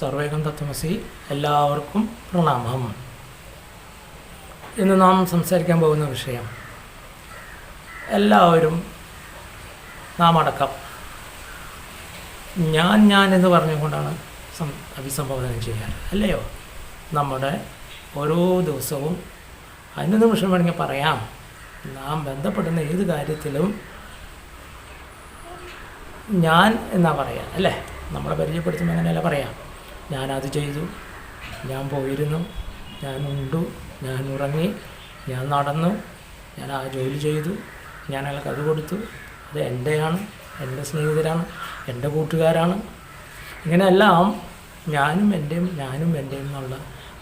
സർവേകം തത്വമസി. എല്ലാവർക്കും പ്രണാമം. ഇന്ന് നാം സംസാരിക്കാൻ പോകുന്ന വിഷയം, എല്ലാവരും നാം അടക്കം ഞാൻ എന്ന് പറഞ്ഞുകൊണ്ടാണ് അഭിസംബോധന ചെയ്യാറ്, അല്ലയോ? നമ്മുടെ ഓരോ ദിവസവും അതിന് നിമിഷം വേണമെങ്കിൽ പറയാം, നാം ബന്ധപ്പെടുന്ന ഏത് കാര്യത്തിലും ഞാൻ എന്നാ പറയാം, അല്ലേ? നമ്മളെ പരിചയപ്പെടുത്തുമ്പോൾ അങ്ങനെയല്ല പറയാം. ഞാനത് ചെയ്തു, ഞാൻ പോയിരുന്നു, ഞാൻ ഉണ്ടു, ഞാൻ ഉറങ്ങി, ഞാൻ നടന്നു, ഞാൻ ആ ജോലി ചെയ്തു, ഞാൻ അയാൾക്ക് അത് കൊടുത്തു, അത് എൻ്റെയാണ്, എൻ്റെ സ്നേഹിതരാണ്, എൻ്റെ കൂട്ടുകാരാണ്. ഇങ്ങനെയെല്ലാം ഞാനും എൻ്റെയും എന്നുള്ള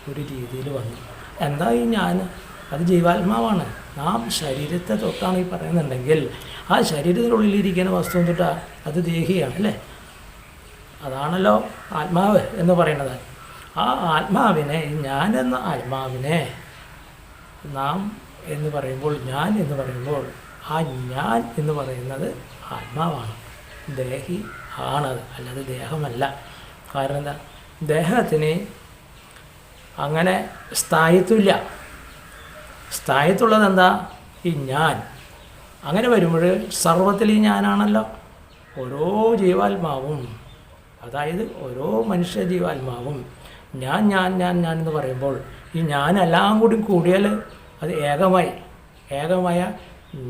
ഒരു രീതിയിൽ വന്നു. എന്താ ഈ ഞാൻ? അത് ജീവാത്മാവാണ്. നാം ശരീരത്തെ തൊട്ടാണ് ഈ പറയുന്നുണ്ടെങ്കിൽ ആ ശരീരത്തിനുള്ളിലിരിക്കുന്ന വസ്തു തൊട്ടാ അത് ദേഹിയാണ്, അല്ലേ? അതാണല്ലോ ആത്മാവ് എന്ന് പറയുന്നത്. ആ ആത്മാവിനെ, ഞാനെന്ന ആത്മാവിനെ നാം എന്ന് പറയുമ്പോൾ, ഞാൻ എന്ന് പറയുമ്പോൾ, ആ ഞാൻ എന്ന് പറയുന്നത് ആത്മാവാണ്, ദേഹി ആണത്, അല്ലാതെ ദേഹമല്ല. കാരണം എന്താ? ദേഹത്തിന് അങ്ങനെ സ്ഥായിത്വമില്ല. സ്ഥായിത്വമുള്ളത് എന്താ? ഈ ഞാൻ. അങ്ങനെ വരുമ്പോൾ സർവത്തിൽ ഈ ഞാനാണല്ലോ. ഓരോ ജീവാത്മാവും, അതായത് ഓരോ മനുഷ്യ ജീവാത്മാവും ഞാൻ എന്ന് പറയുമ്പോൾ ഈ ഞാനെല്ലാം കൂടിയാൽ അത് ഏകമായ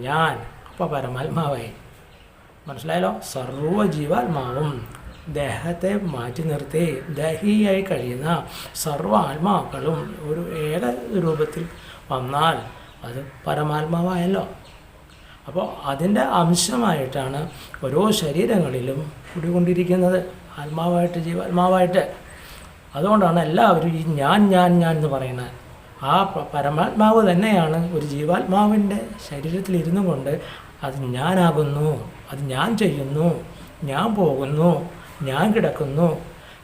ഞാൻ, അപ്പോൾ പരമാത്മാവായി. മനസ്സിലായല്ലോ? സർവ്വ ജീവാത്മാവും ദേഹത്തെ മാറ്റി നിർത്തി ദേഹിയായി കഴിയുന്ന സർവ്വ ആത്മാക്കളും ഒരു ഏക രൂപത്തിൽ വന്നാൽ അത് പരമാത്മാവായല്ലോ. അപ്പോൾ അതിൻ്റെ അംശമായിട്ടാണ് ഓരോ ശരീരങ്ങളിലും കുടികൊണ്ടിരിക്കുന്നത്, ആത്മാവായിട്ട്, ജീവാത്മാവായിട്ട്. അതുകൊണ്ടാണ് എല്ലാവരും ഈ ഞാൻ എന്ന് പറയുന്നത്. ആ പരമാത്മാവ് തന്നെയാണ് ഒരു ജീവാത്മാവിൻ്റെ ശരീരത്തിലിരുന്നു കൊണ്ട് അത് ഞാനാകുന്നു, അത് ഞാൻ ചെയ്യുന്നു, ഞാൻ പോകുന്നു, ഞാൻ കിടക്കുന്നു.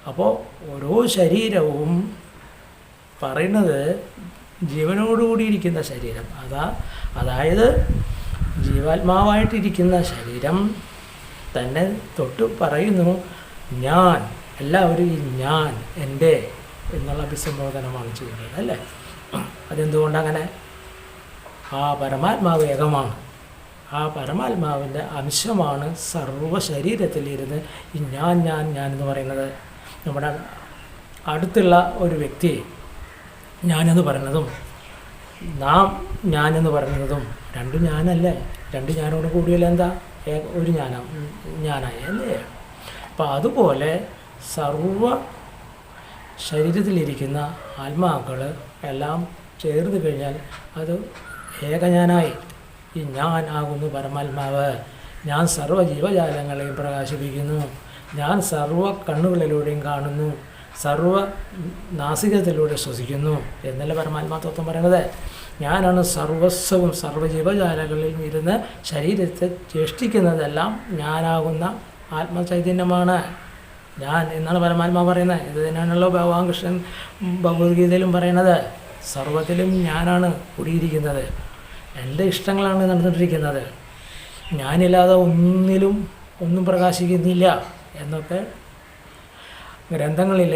അപ്പോൾ ഓരോ ശരീരവും പറയുന്നത് ജീവനോടുകൂടിയിരിക്കുന്ന ശരീരം, അതായത് ജീവാത്മാവായിട്ടിരിക്കുന്ന ശരീരം തന്നെ തൊട്ട് പറയുന്നു ഞാൻ. എല്ലാവരും ഈ ഞാൻ, എൻ്റെ എന്നുള്ള അഭിസംബോധനമാണ് ചെയ്യുന്നത്, അല്ലേ? അതെന്തുകൊണ്ടങ്ങനെ? ആ പരമാത്മാവ് ഏകമാണ്. ആ പരമാത്മാവിൻ്റെ അംശമാണ് സർവ്വ ശരീരത്തിലിരുന്ന് ഈ ഞാൻ എന്ന് പറയുന്നത്. നമ്മുടെ അടുത്തുള്ള ഒരു വ്യക്തി ഞാനെന്ന് പറയുന്നതും നാം ഞാനെന്ന് പറയുന്നതും രണ്ടും ഞാനല്ലേ? രണ്ട് ഞാനോട് കൂടിയല്ല എന്താ? ഒരു ഞാനായി, അല്ലേ? അപ്പം അതുപോലെ സർവ ശരീരത്തിലിരിക്കുന്ന ആത്മാക്കൾ എല്ലാം ചേർന്ന് കഴിഞ്ഞാൽ അത് ഏകഞാനായി. ഈ ഞാൻ ആകുന്നു പരമാത്മാവ്. ഞാൻ സർവ്വ ജീവജാലങ്ങളെയും പ്രകാശിപ്പിക്കുന്നു, ഞാൻ സർവ്വ കണ്ണുകളിലൂടെയും കാണുന്നു, സർവ്വ നാസികത്തിലൂടെ ശ്വസിക്കുന്നു എന്നല്ല പരമാത്മാ തത്വം പറയുന്നത്. ഞാനാണ് സർവസ്വവും. സർവ്വ ജീവജാലകളിൽ ഇരുന്ന് ശരീരത്തെ ചേഷ്ടിക്കുന്നതെല്ലാം ഞാനാകുന്ന ആത്മചൈതന്യമാണ്, ഞാൻ എന്നാണ് പരമാത്മാ പറയുന്നത്. ഇത് തന്നെയാണല്ലോ ഭഗവാൻ കൃഷ്ണൻ ഭഗവത്ഗീതയിലും പറയുന്നത്. സർവ്വത്തിലും ഞാനാണ് കൂടിയിരിക്കുന്നത്, എൻ്റെ ഇഷ്ടങ്ങളാണ് നടന്നിട്ടിരിക്കുന്നത്, ഞാനില്ലാതെ ഒന്നും പ്രകാശിക്കുന്നില്ല എന്നൊക്കെ ഗ്രന്ഥങ്ങളിൽ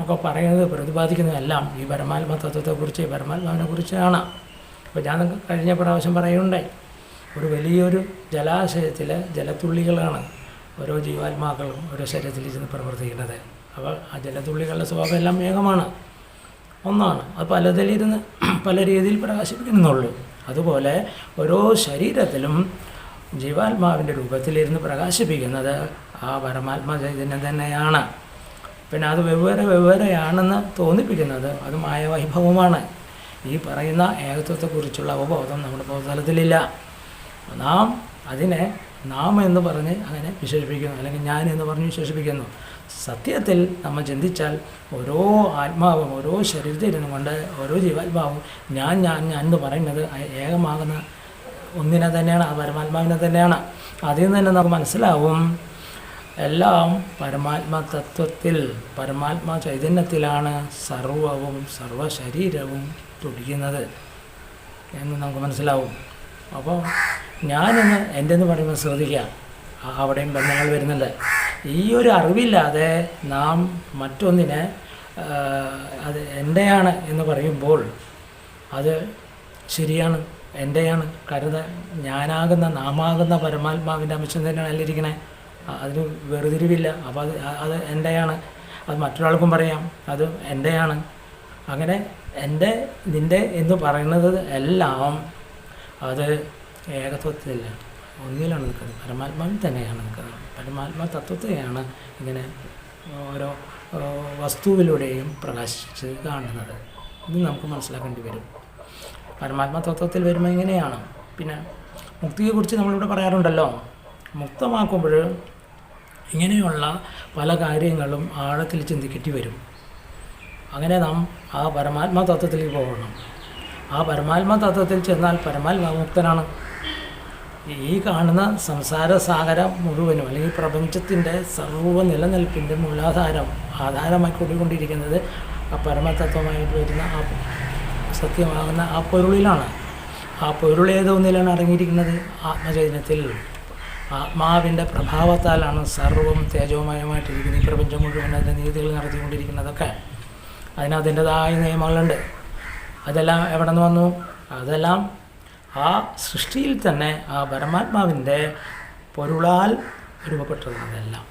ഒക്കെ പറയുന്നത്, പ്രതിപാദിക്കുന്നതെല്ലാം ഈ പരമാത്മ തത്വത്തെക്കുറിച്ച്, പരമാത്മാവിനെ കുറിച്ചാണ്. അപ്പോൾ ഞാൻ കഴിഞ്ഞ പ്രാവശ്യം പറയുണ്ടായി, ഒരു വലിയൊരു ജലാശയത്തിലെ ജലത്തുള്ളികളാണ് ഓരോ ജീവാത്മാക്കളും ഓരോ ശരീരത്തിലിരുന്ന് പ്രവർത്തിക്കുന്നത്. അപ്പോൾ ആ ജലത്തുള്ളികളുടെ സ്വഭാവം എല്ലാം ഏകമാണ്, ഒന്നാണ്. അത് പലതിലിരുന്ന് പല രീതിയിൽ പ്രകാശിപ്പിക്കുന്നുള്ളൂ. അതുപോലെ ഓരോ ശരീരത്തിലും ജീവാത്മാവിൻ്റെ രൂപത്തിലിരുന്ന് പ്രകാശിപ്പിക്കുന്നത് ആ പരമാത്മാ ചൈതന്യം തന്നെയാണ്. പിന്നെ അത് വെവ്വേറെയാണെന്ന് തോന്നിപ്പിക്കുന്നത് അത് മായവൈഭവമാണ്. ഈ പറയുന്ന ഏകത്വത്തെക്കുറിച്ചുള്ള അവബോധം നമ്മുടെ ബോധതലത്തിലില്ല. നാം അതിനെ നാം എന്ന് പറഞ്ഞ് അങ്ങനെ വിശേഷിപ്പിക്കുന്നു, അല്ലെങ്കിൽ ഞാൻ എന്ന് പറഞ്ഞ് വിശേഷിപ്പിക്കുന്നു. സത്യത്തിൽ നമ്മൾ ചിന്തിച്ചാൽ ഓരോ ആത്മാവും ഓരോ ശരീരത്തിലിരുന്നു കൊണ്ട് ഓരോ ജീവാത്മാവും ഞാൻ എന്ന് പറയുന്നത് ഏകമാകുന്ന ഒന്നിനെ തന്നെയാണ്, ആ പരമാത്മാവിനെ തന്നെയാണ്. അതിൽ നിന്ന് തന്നെ നമുക്ക് മനസ്സിലാവും എല്ലാം പരമാത്മാ തത്വത്തിൽ, പരമാത്മാ ചൈതന്യത്തിലാണ് സർവവും സർവശരീരവും തുടിക്കുന്നത് എന്ന് നമുക്ക് മനസ്സിലാവും. അപ്പോൾ ഞാനെന്ന് എൻ്റെ എന്ന് പറയുമ്പോൾ ശ്രദ്ധിക്കുക, അവിടെയും ബന്ധങ്ങൾ വരുന്നുണ്ട്. ഈ ഒരു അറിവില്ലാതെ നാം മറ്റൊന്നിനെ അത് എൻ്റെയാണ് എന്ന് പറയുമ്പോൾ അത് ശരിയാണ്, എൻ്റെയാണ്. കരുത ഞാനാകുന്ന നാമാകുന്ന പരമാത്മാവിൻ്റെ അംശം തന്നെയാണ് അതിലിരിക്കണേ. അതിന് വേർതിരിവില്ല. അപ്പോൾ അത് എൻ്റെയാണ്. അത് മറ്റൊരാൾക്കും പറയാം അത് എൻ്റെയാണ്. അങ്ങനെ എൻ്റെ നിൻ്റെ എന്ന് പറയുന്നത് എല്ലാം അത് ഏകത്വത്തില്ല, ഒന്നിലാണ് നിൽക്കുന്നത്, പരമാത്മാവിൽ തന്നെയാണ് നിൽക്കുന്നത്. പരമാത്മാ തത്വത്തെയാണ് ഇങ്ങനെ ഓരോ വസ്തുവിലൂടെയും പ്രകാശിച്ച് കാണുന്നത്. ഇത് നമുക്ക് മനസ്സിലാക്കേണ്ടി വരും. പരമാത്മാ തത്വത്തിൽ വരുമ്പോൾ ഇങ്ങനെയാണ്. പിന്നെ മുക്തിയെക്കുറിച്ച് നമ്മളിവിടെ പറയാറുണ്ടല്ലോ. മുക്തമാക്കുമ്പോൾ ഇങ്ങനെയുള്ള പല കാര്യങ്ങളും ആഴത്തിൽ ചിന്തിക്കേണ്ടി വരും. അങ്ങനെ നാം ആ പരമാത്മാ തത്വത്തിലേക്ക് പോകണം. ആ പരമാത്മാ തത്വത്തിൽ ചെന്നാൽ പരമാത്മാമുക്തനാണ്. ഈ കാണുന്ന സംസാര സാഗരം മുഴുവനും അല്ലെങ്കിൽ പ്രപഞ്ചത്തിൻ്റെ സർവ്വ നിലനിൽപ്പിൻ്റെ മൂലാധാരം ആധാരമായി കൊണ്ടിരിക്കുന്നത് ആ പരമതത്വമായിട്ട് വരുന്ന ആ സത്യമാകുന്ന ആ പൊരുളിലാണ്. ആ പൊരുൾ ഏതൊന്നിലാണ് അടങ്ങിയിരിക്കുന്നത്? ആത്മചൈതന്യത്തിൽ. ആത്മാവിൻ്റെ പ്രഭാവത്താലാണ് സർവ്വം തേജോമയമായിട്ടിരിക്കുന്നത്. ഈ പ്രപഞ്ചം മുഴുവൻ അതിൻ്റെ നീതികൾ നടത്തിക്കൊണ്ടിരിക്കുന്നതൊക്കെ. അതിനതിൻ്റെതായ നിയമങ്ങളുണ്ട്. അതെല്ലാം എവിടെ നിന്ന് വന്നു? അതെല്ലാം ആ സൃഷ്ടിയിൽ തന്നെ ആ പരമാത്മാവിൻ്റെ പൊരുളാൽ രൂപപ്പെട്ടതാണ് അതെല്ലാം.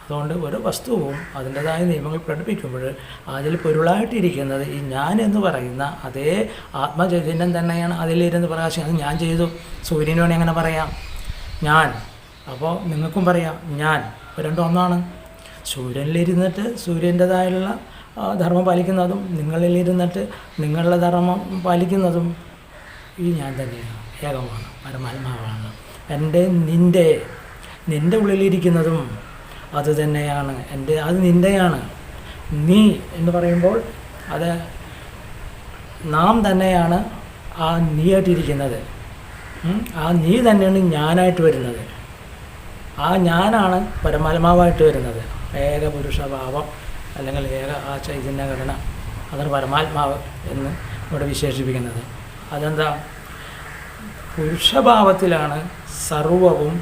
അതുകൊണ്ട് ഒരു വസ്തുവും അതിൻ്റെതായ നിയമങ്ങൾ പഠിപ്പിക്കുമ്പോൾ അതിൽ പൊരുളായിട്ടിരിക്കുന്നത് ഈ ഞാൻ എന്ന് പറയുന്ന അതേ ആത്മചൈതന്യം തന്നെയാണ്. അതിലിരുന്ന് പ്രകാശിക്കുന്നത്. അത് ഞാൻ ചെയ്തു. സൂര്യന് വേണമെങ്കിൽ അങ്ങനെ പറയാം ഞാൻ. അപ്പോൾ നിങ്ങൾക്കും പറയാം ഞാൻ. രണ്ടും ഒന്നാണ്. സൂര്യനിലിരുന്നിട്ട് സൂര്യൻ്റെതായുള്ള ധർമ്മം പാലിക്കുന്നതും നിങ്ങളിലിരുന്നിട്ട് നിങ്ങളുടെ ധർമ്മം പാലിക്കുന്നതും ഈ ഞാൻ തന്നെയാണ്. ഏകമാണ്, പരമാത്മാവാണ്. എൻ്റെ നിൻ്റെ ഉള്ളിലിരിക്കുന്നതും അത് തന്നെയാണ്. അത് നിൻ്റെയാണ്. നീ എന്ന് പറയുമ്പോൾ അത് നാം തന്നെയാണ് ആ നീയായിട്ടിരിക്കുന്നത്. ആ നീ തന്നെയാണ് ഞാനായിട്ട് വരുന്നത്. ആ ഞാനാണ് പരമാത്മാവായിട്ട് വരുന്നത്. ഏക പുരുഷഭാവം അല്ലെങ്കിൽ ഏക ആ ചൈതന്യഘടന, അതാണ് പരമാത്മാവ് എന്ന് ഇവിടെ വിശേഷിപ്പിക്കുന്നത്. അതെന്താ? പുരുഷഭാവത്തിലാണ് സർവവും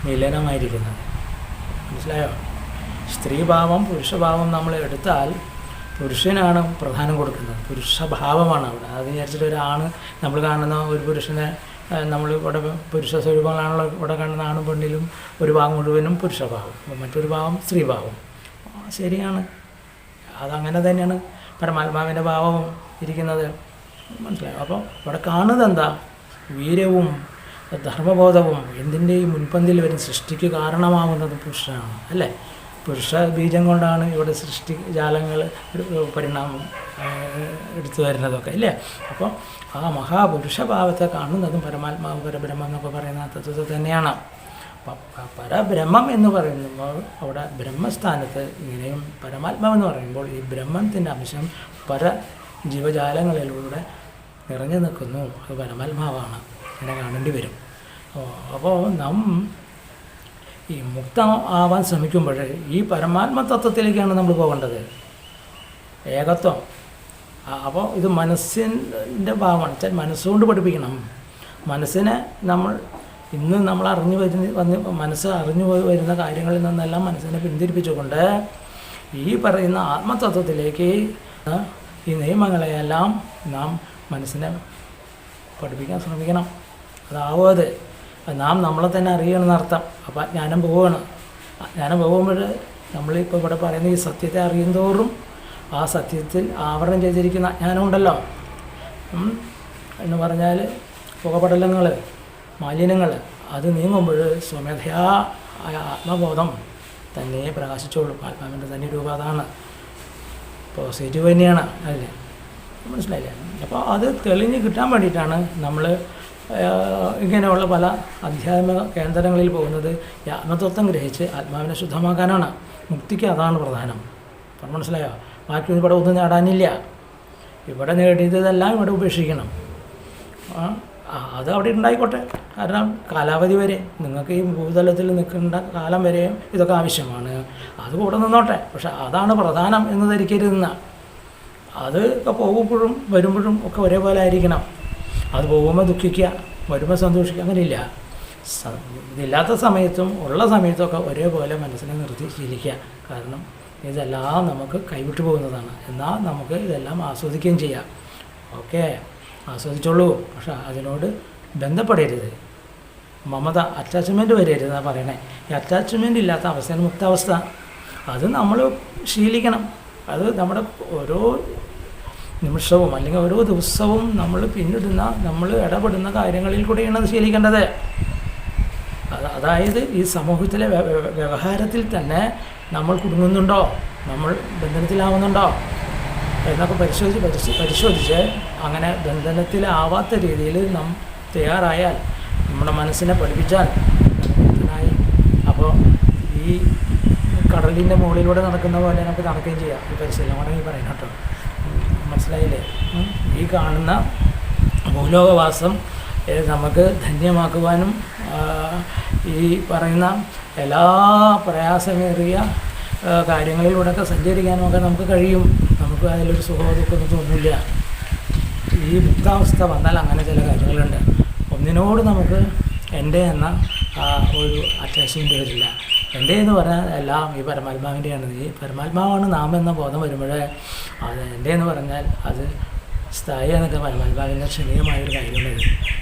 മിലനമായിരിക്കുന്നത്. മനസ്സിലായോ? സ്ത്രീഭാവം പുരുഷഭാവം നമ്മൾ എടുത്താൽ പുരുഷനാണ് പ്രധാനം കൊടുക്കുന്നത്. പുരുഷഭാവമാണ് അവിടെ. അത് വിചാരിച്ചിട്ട് ഒരാണ് നമ്മൾ കാണുന്ന ഒരു പുരുഷനെ നമ്മൾ ഇവിടെ പുരുഷ സ്വരൂപങ്ങളാണല്ലോ ഇവിടെ കാണുന്ന ആണും പെണ്ണിലും ഒരു ഭാഗം മുഴുവനും പുരുഷഭാവം, മറ്റൊരു ഭാവം സ്ത്രീഭാവം. ശരിയാണ്, അതങ്ങനെ തന്നെയാണ് പരമാത്മാവിൻ്റെ ഭാവവും ഇരിക്കുന്നത്. മനസ്സിലായോ? അപ്പോൾ ഇവിടെ കാണുന്നത് എന്താ? വീര്യവും ധർമ്മബോധവും എന്തിൻ്റെയും മുൻപന്തിൽ വരും സൃഷ്ടിക്ക് കാരണമാകുന്നത് പുരുഷനാണ്, അല്ലേ? പുരുഷ ബീജം കൊണ്ടാണ് ഇവിടെ സൃഷ്ടി ജാലങ്ങൾ പരിണാമം എടുത്തു വരുന്നതൊക്കെ, ഇല്ലേ? അപ്പോൾ ആ മഹാപുരുഷഭാവത്തെ കാണുന്നതും പരമാത്മാവ് പരബ്രഹ്മം എന്നൊക്കെ പറയുന്ന തത്വത്തെ തന്നെയാണ്. പരബ്രഹ്മം എന്ന് പറയുമ്പോൾ അവിടെ ബ്രഹ്മസ്ഥാനത്ത് ഇങ്ങനെയും പരമാത്മാവെന്ന് പറയുമ്പോൾ ഈ ബ്രഹ്മത്തിൻ്റെ അംശം പര ജീവജാലങ്ങളിലൂടെ നിറഞ്ഞു നിൽക്കുന്നു. അത് പരമാത്മാവാണ്. അങ്ങനെ കാണേണ്ടി വരും. അപ്പോൾ നാം ഈ മുക്തം ആവാൻ ശ്രമിക്കുമ്പോൾ ഈ പരമാത്മ തത്വത്തിലേക്കാണ് നമ്മൾ പോകേണ്ടത്. ഏകത്വം. അപ്പോൾ ഇത് മനസ്സിൻ്റെ ഭാവമാണ്. വെച്ചാൽ മനസ്സുകൊണ്ട് പഠിപ്പിക്കണം. മനസ്സിനെ നമ്മൾ മനസ്സ് അറിഞ്ഞു വരുന്ന കാര്യങ്ങളിൽ നിന്നെല്ലാം മനസ്സിനെ പിന്തിരിപ്പിച്ചുകൊണ്ട് ഈ പറയുന്ന ആത്മതത്വത്തിലേക്ക് ഈ നിയമങ്ങളെയെല്ലാം നാം മനസ്സിനെ പഠിപ്പിക്കാൻ ശ്രമിക്കണം. അതാവത് നാം നമ്മളെ തന്നെ അറിയണമെന്നർത്ഥം. അപ്പോൾ ജ്ഞാനം പോവുകയാണ്. ജ്ഞാനം പോകുമ്പോൾ നമ്മളിപ്പോൾ ഇവിടെ പറയുന്ന ഈ സത്യത്തെ അറിയുന്തോറും ആ സത്യത്തിൽ ആവരണം ചെയ്തിരിക്കുന്ന അജ്ഞാനം ഉണ്ടല്ലോ എന്ന് പറഞ്ഞാൽ പുകപടലങ്ങൾ, മാലിന്യങ്ങൾ, അത് നീങ്ങുമ്പോൾ സ്വമേധയാ ആത്മബോധം തന്നെ പ്രകാശിച്ചോളൂ. ആത്മാവിൻ്റെ തന്നെ രൂപം അതാണ്. പോസിറ്റീവ് തന്നെയാണ്, അല്ലേ? മനസ്സിലായില്ലേ? അപ്പോൾ അത് തെളിഞ്ഞ് കിട്ടാൻ വേണ്ടിയിട്ടാണ് നമ്മൾ ഇങ്ങനെയുള്ള പല അധ്യാത്മിക കേന്ദ്രങ്ങളിൽ പോകുന്നത്. ആത്മതത്വം ഗ്രഹിച്ച് ആത്മാവിനെ ശുദ്ധമാക്കാനാണ്. മുക്തിക്ക് അതാണ് പ്രധാനം. അപ്പം മനസ്സിലായോ? ബാക്കി ഇവിടെ ഒന്നും നേടാനില്ല. ഇവിടെ നേടിയതെല്ലാം ഇവിടെ ഉപേക്ഷിക്കണം. അത് അവിടെ ഉണ്ടായിക്കോട്ടെ. കാരണം കാലാവധി വരെ നിങ്ങൾക്ക് ഈ ഭൂതലത്തിൽ നിൽക്കേണ്ട കാലം വരെയും ഇതൊക്കെ ആവശ്യമാണ്. അത് കൂടെ നിന്നോട്ടെ. പക്ഷെ അതാണ് പ്രധാനം എന്ന് ധരിക്കരുതെന്ന. അത് ഇപ്പോൾ പോകുമ്പോഴും വരുമ്പോഴും ഒക്കെ ഒരേപോലെ ആയിരിക്കണം. അത് പോകുമ്പോൾ ദുഃഖിക്കുക, വരുമ്പോൾ സന്തോഷിക്കുക, അങ്ങനെയില്ല. ഇതില്ലാത്ത സമയത്തും ഉള്ള സമയത്തൊക്കെ ഒരേപോലെ മനസ്സിനെ നിർത്തി ശീലിക്കുക. കാരണം ഇതെല്ലാം നമുക്ക് കൈവിട്ടു പോകുന്നതാണ്. എന്നാൽ നമുക്ക് ഇതെല്ലാം ആസ്വദിക്കുകയും ചെയ്യാം. ഓക്കെ, ആസ്വദിച്ചോളൂ. പക്ഷെ അതിനോട് ബന്ധപ്പെടരുത്. മമത, അറ്റാച്ച്മെൻറ്റ് വരരുതെന്നാണ് പറയണേ. ഈ അറ്റാച്ച്മെൻ്റ് ഇല്ലാത്ത അവസ്ഥയാണ് മുക്താവസ്ഥ. അത് നമ്മൾ ശീലിക്കണം. അത് നമ്മുടെ ഓരോ നിമിഷവും അല്ലെങ്കിൽ ഓരോ ദിവസവും നമ്മൾ പിന്നിടുന്ന, നമ്മൾ ഇടപെടുന്ന കാര്യങ്ങളിൽ കൂടെയാണ് അത് ശീലിക്കേണ്ടത്. അതായത് ഈ സമൂഹത്തിലെ വ്യവഹാരത്തിൽ തന്നെ നമ്മൾ കുടുങ്ങുന്നുണ്ടോ, നമ്മൾ ബന്ധനത്തിലാവുന്നുണ്ടോ എന്നൊക്കെ പരിശോധിച്ച് അങ്ങനെ ബന്ധനത്തിലാവാത്ത രീതിയിൽ നാം തയ്യാറായാൽ, നമ്മുടെ മനസ്സിനെ പഠിപ്പിച്ചാൽ നമുക്കായി. അപ്പോൾ ഈ കടലിൻ്റെ മുകളിലൂടെ നടക്കുന്ന പോലെ നമുക്ക് നടക്കുകയും ചെയ്യാം. ഈ പരിശീലനമാണ് ഈ പറയുന്നത് കേട്ടോ. മനസ്സിലായില്ലേ? ഈ കാണുന്ന ഭൂലോകവാസം നമുക്ക് ധന്യമാക്കുവാനും ഈ പറയുന്ന എല്ലാ പ്രയാസമേറിയ കാര്യങ്ങളിലൂടെയൊക്കെ സഞ്ചരിക്കാനുമൊക്കെ നമുക്ക് കഴിയും. നമുക്ക് അതിലൊരു സുഖമോ ദുഃഖമൊന്നും തോന്നില്ല. ഈ മുക്താവസ്ഥ വന്നാൽ അങ്ങനെ ചില കാര്യങ്ങളുണ്ട്. ഒന്നിനോട് നമുക്ക് എൻ്റെ എന്ന ഒരു അറ്റാച്ച്മെൻ്റ് വരില്ല. എൻ്റെ എന്ന് പറഞ്ഞാൽ എല്ലാം ഈ പരമാത്മാവിൻ്റെയാണ്. ഈ പരമാത്മാവാണ് നാം എന്ന ബോധം വരുമ്പോഴേ അത് എൻ്റെ എന്ന് പറഞ്ഞാൽ അത് സ്ഥായി എന്നൊക്കെ പരമാത്മാവിൻ്റെ ക്ഷണികമായൊരു കാര്യമാണ്.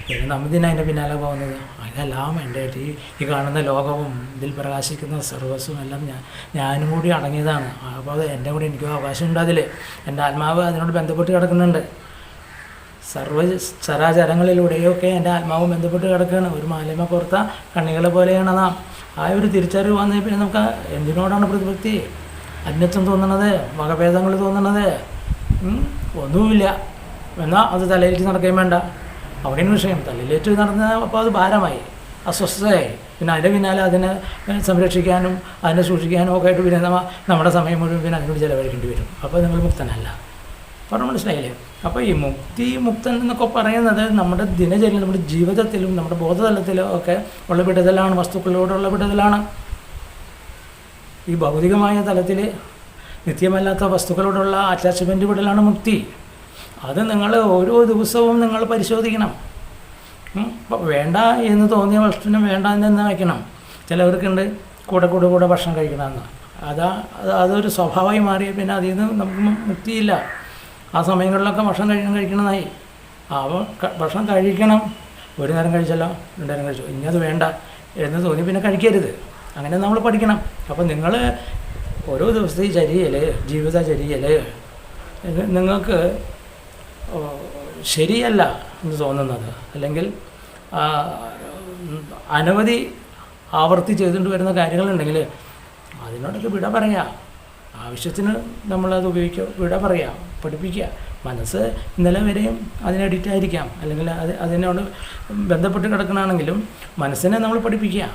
പിന്നെ നമ്മിതിന് അതിൻ്റെ പിന്നാലെ പോകുന്നത് അതെല്ലാം എൻ്റെ ഈ കാണുന്ന ലോകവും ഇതിൽ പ്രകാശിക്കുന്ന സർവസ്വം എല്ലാം ഞാനും കൂടി അടങ്ങിയതാണ്. അപ്പോൾ അത് എൻ്റെ കൂടി എനിക്കും അവകാശമുണ്ട്. അതിൽ എൻ്റെ ആത്മാവ് അതിനോട് ബന്ധപ്പെട്ട് കിടക്കുന്നുണ്ട്. ചരാചരങ്ങളിലൂടെയൊക്കെ എൻ്റെ ആത്മാവ് ബന്ധപ്പെട്ട് കിടക്കുകയാണ്. ഒരു മാലിന്യ പുറത്ത കണ്ണികളെ പോലെയാണ് നാം. ആ ഒരു തിരിച്ചറിവ് വന്നതിൽ പിന്നെ നമുക്ക് എന്തിനോടാണ് പ്രതിപത്തി, അന്യത്വം തോന്നണത്, വകഭേദങ്ങൾ തോന്നണത്? ഒന്നുമില്ല. എന്നാൽ അത് തലയിലേക്ക് നടക്കുകയും വേണ്ട. അവിടെയാണ് വിഷയം. തലയിലേറ്റ് നടന്ന അപ്പോൾ അത് ഭാരമായി, അസ്വസ്ഥതയായി. പിന്നെ അതിൻ്റെ പിന്നാലെ അതിനെ സംരക്ഷിക്കാനും അതിനെ സൂക്ഷിക്കാനും ഒക്കെ ആയിട്ട് പിന്നെ നമ്മുടെ സമയം മുഴുവൻ പിന്നെ അതിനോട് ചിലവഴിക്കേണ്ടി വരും. അപ്പോൾ നിങ്ങൾ മുക്തനല്ല. പറഞ്ഞു മനസ്സിലായില്ലേ? അപ്പോൾ ഈ മുക്തൻ എന്നൊക്കെ പറയുന്നത് നമ്മുടെ ദിനചര്യയിൽ, നമ്മുടെ ജീവിതത്തിലും നമ്മുടെ ബോധതലത്തിലും ഒക്കെ ഉള്ള വിടുതലാണ്, വസ്തുക്കളോടുള്ള വിടുതലാണ്. ഈ ഭൗതികമായ തലത്തിൽ നിത്യമല്ലാത്ത വസ്തുക്കളോടുള്ള അറ്റാച്ച്മെൻറ്റ് വിടലാണ് മുക്തി. അത് നിങ്ങൾ ഓരോ ദിവസവും നിങ്ങൾ പരിശോധിക്കണം. വേണ്ട എന്ന് തോന്നിയ വസ്തുവിനും വേണ്ട എന്ന് വയ്ക്കണം. ചിലവർക്കുണ്ട് കൂടെ ഭക്ഷണം കഴിക്കണമെന്ന്. അതൊരു സ്വഭാവമായി മാറിയ പിന്നെ അതിൽ നിന്ന് നമുക്ക് മുക്തിയില്ല. ആ സമയങ്ങളിലൊക്കെ ഭക്ഷണം കഴിക്കണമെന്നായി. അപ്പോൾ ഭക്ഷണം കഴിക്കണം. ഒരു നേരം കഴിച്ചല്ലോ, 2 നേരം കഴിച്ചു, ഇനി അത് വേണ്ട എന്ന് തോന്നി പിന്നെ കഴിക്കരുത്. അങ്ങനെ നമ്മൾ പഠിക്കണം. അപ്പോൾ നിങ്ങൾ ഓരോ ദിവസത്തെ ജീവിതചര്യയിൽ നിങ്ങൾക്ക് ശരിയല്ല എന്ന് തോന്നുന്നത്, അല്ലെങ്കിൽ അനവധി ആവർത്തി ചെയ്തുകൊണ്ട് വരുന്ന കാര്യങ്ങളുണ്ടെങ്കിൽ അതിനോടൊക്കെ വിട പറയാം. ആവശ്യത്തിന് നമ്മളത് ഉപയോഗിക്കുക, വിട പറയാം, പഠിപ്പിക്കുക. മനസ്സ് ഇന്നലെ വരെയും അതിന് അഡിക്റ്റ് ആയിരിക്കാം, അല്ലെങ്കിൽ അതിനോട് ബന്ധപ്പെട്ട് കിടക്കണമെങ്കിലും മനസ്സിനെ നമ്മൾ പഠിപ്പിക്കുക.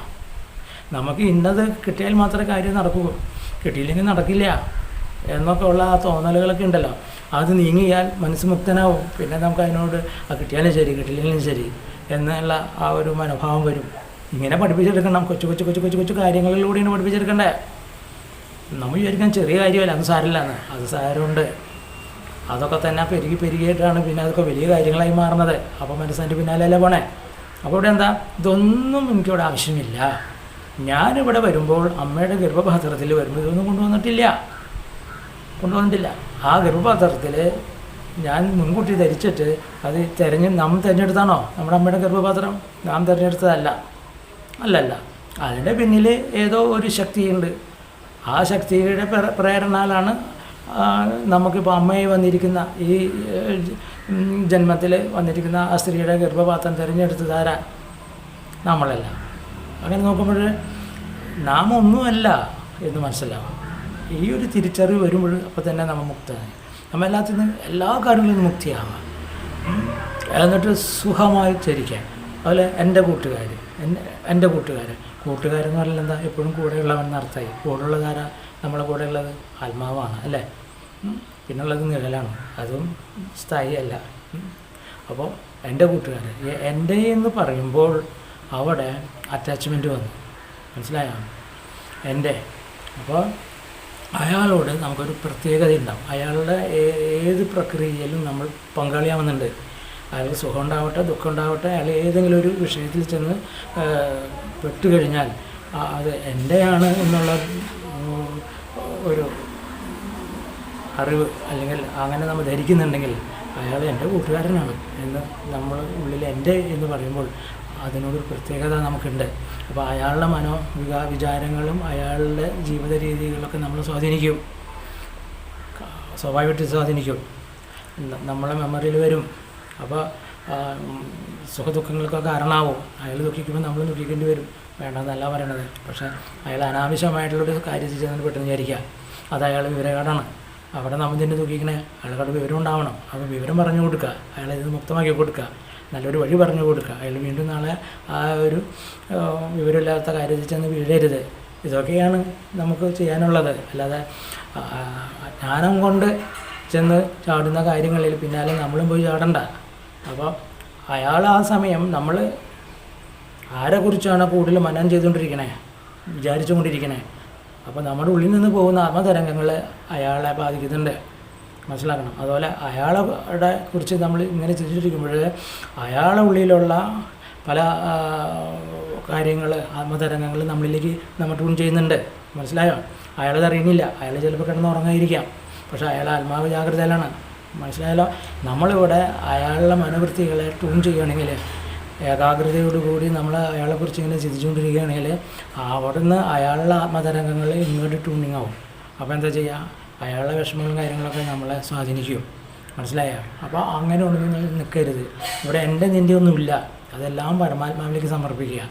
നമുക്ക് ഇന്നത് കിട്ടിയാൽ മാത്രമേ കാര്യം നടക്കൂ, കിട്ടിയില്ലെങ്കിൽ നടക്കില്ല എന്നൊക്കെ ഉള്ള ആ തോന്നലുകളൊക്കെ ഉണ്ടല്ലോ. അത് നീങ്ങിയാൽ മനസ്സ് മുക്തനാവും. പിന്നെ നമുക്ക് അതിനോട് കിട്ടിയാലും ശരി കിട്ടിയില്ലെങ്കിലും ശരി എന്നുള്ള ആ ഒരു മനോഭാവം വരും. ഇങ്ങനെ പഠിപ്പിച്ചെടുക്കണം. കൊച്ചു കാര്യങ്ങളിലൂടെയാണ് പഠിപ്പിച്ചെടുക്കണ്ടേ. നമ്മൾ വിചാരിക്കാൻ ചെറിയ കാര്യമല്ല, അത് സാരമില്ലാന്ന്. അത് സാരമുണ്ട്. അതൊക്കെ തന്നെ പെരുകിയിട്ടാണ് പിന്നെ അതൊക്കെ വലിയ കാര്യങ്ങളായി മാറുന്നത്. അപ്പോൾ മനസ്സിൻ്റെ പിന്നാലെ പോണേ. അപ്പോൾ ഇവിടെ എന്താ, ഇതൊന്നും എനിക്കിവിടെ ആവശ്യമില്ല. ഞാനിവിടെ വരുമ്പോൾ അമ്മയുടെ ഗർഭപാത്രത്തിൽ വരുമ്പോൾ ഇതൊന്നും കൊണ്ടുവന്നിട്ടില്ല. ആ ഗർഭപാത്രത്തിൽ ഞാൻ മുൻകൂട്ടി ധരിച്ചിട്ട് അത് നാം തിരഞ്ഞെടുത്താണോ നമ്മുടെ അമ്മയുടെ ഗർഭപാത്രം? നാം തിരഞ്ഞെടുത്തതല്ല. അല്ലല്ല, അതിൻ്റെ പിന്നിൽ ഏതോ ഒരു ശക്തിയുണ്ട്. ആ ശക്തിയുടെ പ്രേരണയിലാണ് നമുക്കിപ്പോൾ അമ്മയെ വന്നിരിക്കുന്ന ഈ ജന്മത്തിൽ വന്നിരിക്കുന്ന ആ സ്ത്രീയുടെ ഗർഭപാത്രം തിരഞ്ഞെടുത്തതാരാ? നമ്മളല്ല. അങ്ങനെ നോക്കുമ്പോൾ നാം ഒന്നുമല്ല എന്ന് മനസ്സിലാവും. ഈ ഒരു തിരിച്ചറിവ് വരുമ്പോൾ അപ്പോൾ തന്നെ നമ്മൾ മുക്തമായി. നമ്മൾ എല്ലാ കാര്യങ്ങളിൽ നിന്നും മുക്തിയാവാം. എന്നിട്ട് സുഖമായി ചരിക്കാം. അതുപോലെ എൻ്റെ കൂട്ടുകാരെന്ന് പറഞ്ഞാൽ എന്താ, എപ്പോഴും കൂടെയുള്ളവൻ അർത്ഥമായി. കൂടെയുള്ളതാരാ? നമ്മളെ കൂടെയുള്ളത് ആത്മാവാണ് അല്ലേ. പിന്നുള്ളത് നിഴലാണ്, അതും സ്ഥായി അല്ല. അപ്പോൾ എൻ്റെ കൂട്ടുകാരൻ, എൻ്റെ എന്ന് പറയുമ്പോൾ അവിടെ അറ്റാച്ച്മെൻറ്റ് വന്നു. മനസ്സിലായോ? എൻ്റെ. അപ്പോൾ അയാളോട് നമുക്കൊരു പ്രത്യേകത ഉണ്ടാവും. അയാളുടെ ഏത് പ്രക്രിയയിലും നമ്മൾ പങ്കാളിയാവുന്നുണ്ട്. അയാൾക്ക് സുഖം ഉണ്ടാവട്ടെ ദുഃഖം ഉണ്ടാവട്ടെ, അയാൾ ഏതെങ്കിലും ഒരു വിഷയത്തിൽ ചെന്ന് പെട്ടുകഴിഞ്ഞാൽ അത് എൻ്റെയാണ് എന്നുള്ള ഒരു അറിവ് അല്ലെങ്കിൽ അങ്ങനെ നമ്മൾ ധരിക്കുന്നുണ്ടെങ്കിൽ അയാൾ എൻ്റെ കൂട്ടുകാരനാണ് എന്ന് നമ്മൾ ഉള്ളിൽ എൻ്റെ എന്ന് പറയുമ്പോൾ അതിനോടൊരു പ്രത്യേകത നമുക്കുണ്ട്. അപ്പോൾ അയാളുടെ വിചാരങ്ങളും അയാളുടെ ജീവിത രീതികളൊക്കെ നമ്മൾ സ്വാധീനിക്കും, സ്വാഭാവികമായിട്ട് സ്വാധീനിക്കും, നമ്മളെ മെമ്മറിയിൽ വരും. അപ്പോൾ സുഖദുഃഖങ്ങൾക്കൊക്കെ കാരണമാവും. അയാൾ ദുഃഖിക്കുമ്പോൾ നമ്മൾ ദുഃഖിക്കേണ്ടി വരും, വേണ്ടെന്നല്ല പറയണത്. പക്ഷേ അയാൾ അനാവശ്യമായിട്ടുള്ളൊരു കാര്യത്തിൽ ചെന്നിട്ട് പെട്ടെന്ന് വിചാരിക്കുക അത് അയാൾ വിവരക്കേടാണ്. അവിടെ നമ്മൾ തന്നെ ദുഃഖിക്കണേ, അയാൾക്കവിടെ വിവരം ഉണ്ടാവണം. അപ്പോൾ വിവരം പറഞ്ഞു കൊടുക്കുക, അയാളെ ഇത് മുക്തമാക്കി കൊടുക്കുക, നല്ലൊരു വഴി പറഞ്ഞു കൊടുക്കുക. അയാൾ വീണ്ടും നാളെ ആ ഒരു വിവരമില്ലാത്ത കാര്യത്തിൽ ചെന്ന് വീഴരുത്. ഇതൊക്കെയാണ് നമുക്ക് ചെയ്യാനുള്ളത്. അല്ലാതെ ജ്ഞാനം കൊണ്ട് ചെന്ന് ചാടുന്ന കാര്യങ്ങളിൽ പിന്നാലെ നമ്മളും പോയി ചാടണ്ട. അപ്പോൾ അയാൾ ആ സമയം നമ്മൾ ആരെക്കുറിച്ചാണ് കൂടുതൽ മനനം ചെയ്തുകൊണ്ടിരിക്കണേ, വിചാരിച്ചു കൊണ്ടിരിക്കണേ, അപ്പോൾ നമ്മുടെ ഉള്ളിൽ നിന്ന് പോകുന്ന ആത്മതരംഗങ്ങൾ അയാളെ ബാധിക്കുന്നുണ്ട്, മനസ്സിലാക്കണം. അതുപോലെ അയാളെ കുറിച്ച് നമ്മൾ ഇങ്ങനെ ചിന്തിച്ചിരിക്കുമ്പോൾ അയാളുടെ ഉള്ളിലുള്ള പല കാര്യങ്ങൾ ആത്മതരംഗങ്ങൾ നമ്മളിലേക്ക് നമ്മൾ ട്യൂൺ ചെയ്യുന്നുണ്ട്, മനസ്സിലായോ? അയാളത് അറിയുന്നില്ല. അയാൾ ചിലപ്പോൾ കിടന്ന് ഉറങ്ങാതിരിക്കാം, പക്ഷേ അയാളെ ആത്മാവ് ജാഗ്രതയിലാണ്, മനസ്സിലായല്ലോ. നമ്മളിവിടെ അയാളുടെ മനോവൃത്തികളെ ട്യൂൺ ചെയ്യുകയാണെങ്കിൽ, ഏകാഗ്രതയോടുകൂടി നമ്മൾ അയാളെക്കുറിച്ച് ഇങ്ങനെ ചിന്തിച്ചുകൊണ്ടിരിക്കുകയാണെങ്കിൽ അവിടെ നിന്ന് അയാളുടെ ആത്മതരംഗങ്ങൾ ഇങ്ങോട്ട് ട്യൂണിങ് ആവും. അപ്പോൾ എന്താ ചെയ്യുക? അയാളുടെ വിഷമങ്ങളും കാര്യങ്ങളൊക്കെ നമ്മളെ സ്വാധീനിക്കും, മനസ്സിലായോ? അപ്പോൾ അങ്ങനെ ഒന്നും നിൽക്കരുത്. ഇവിടെ എൻ്റെ നിൻ്റെ ഒന്നുമില്ല, അതെല്ലാം പരമാത്മാവിലേക്ക് സമർപ്പിക്കുക.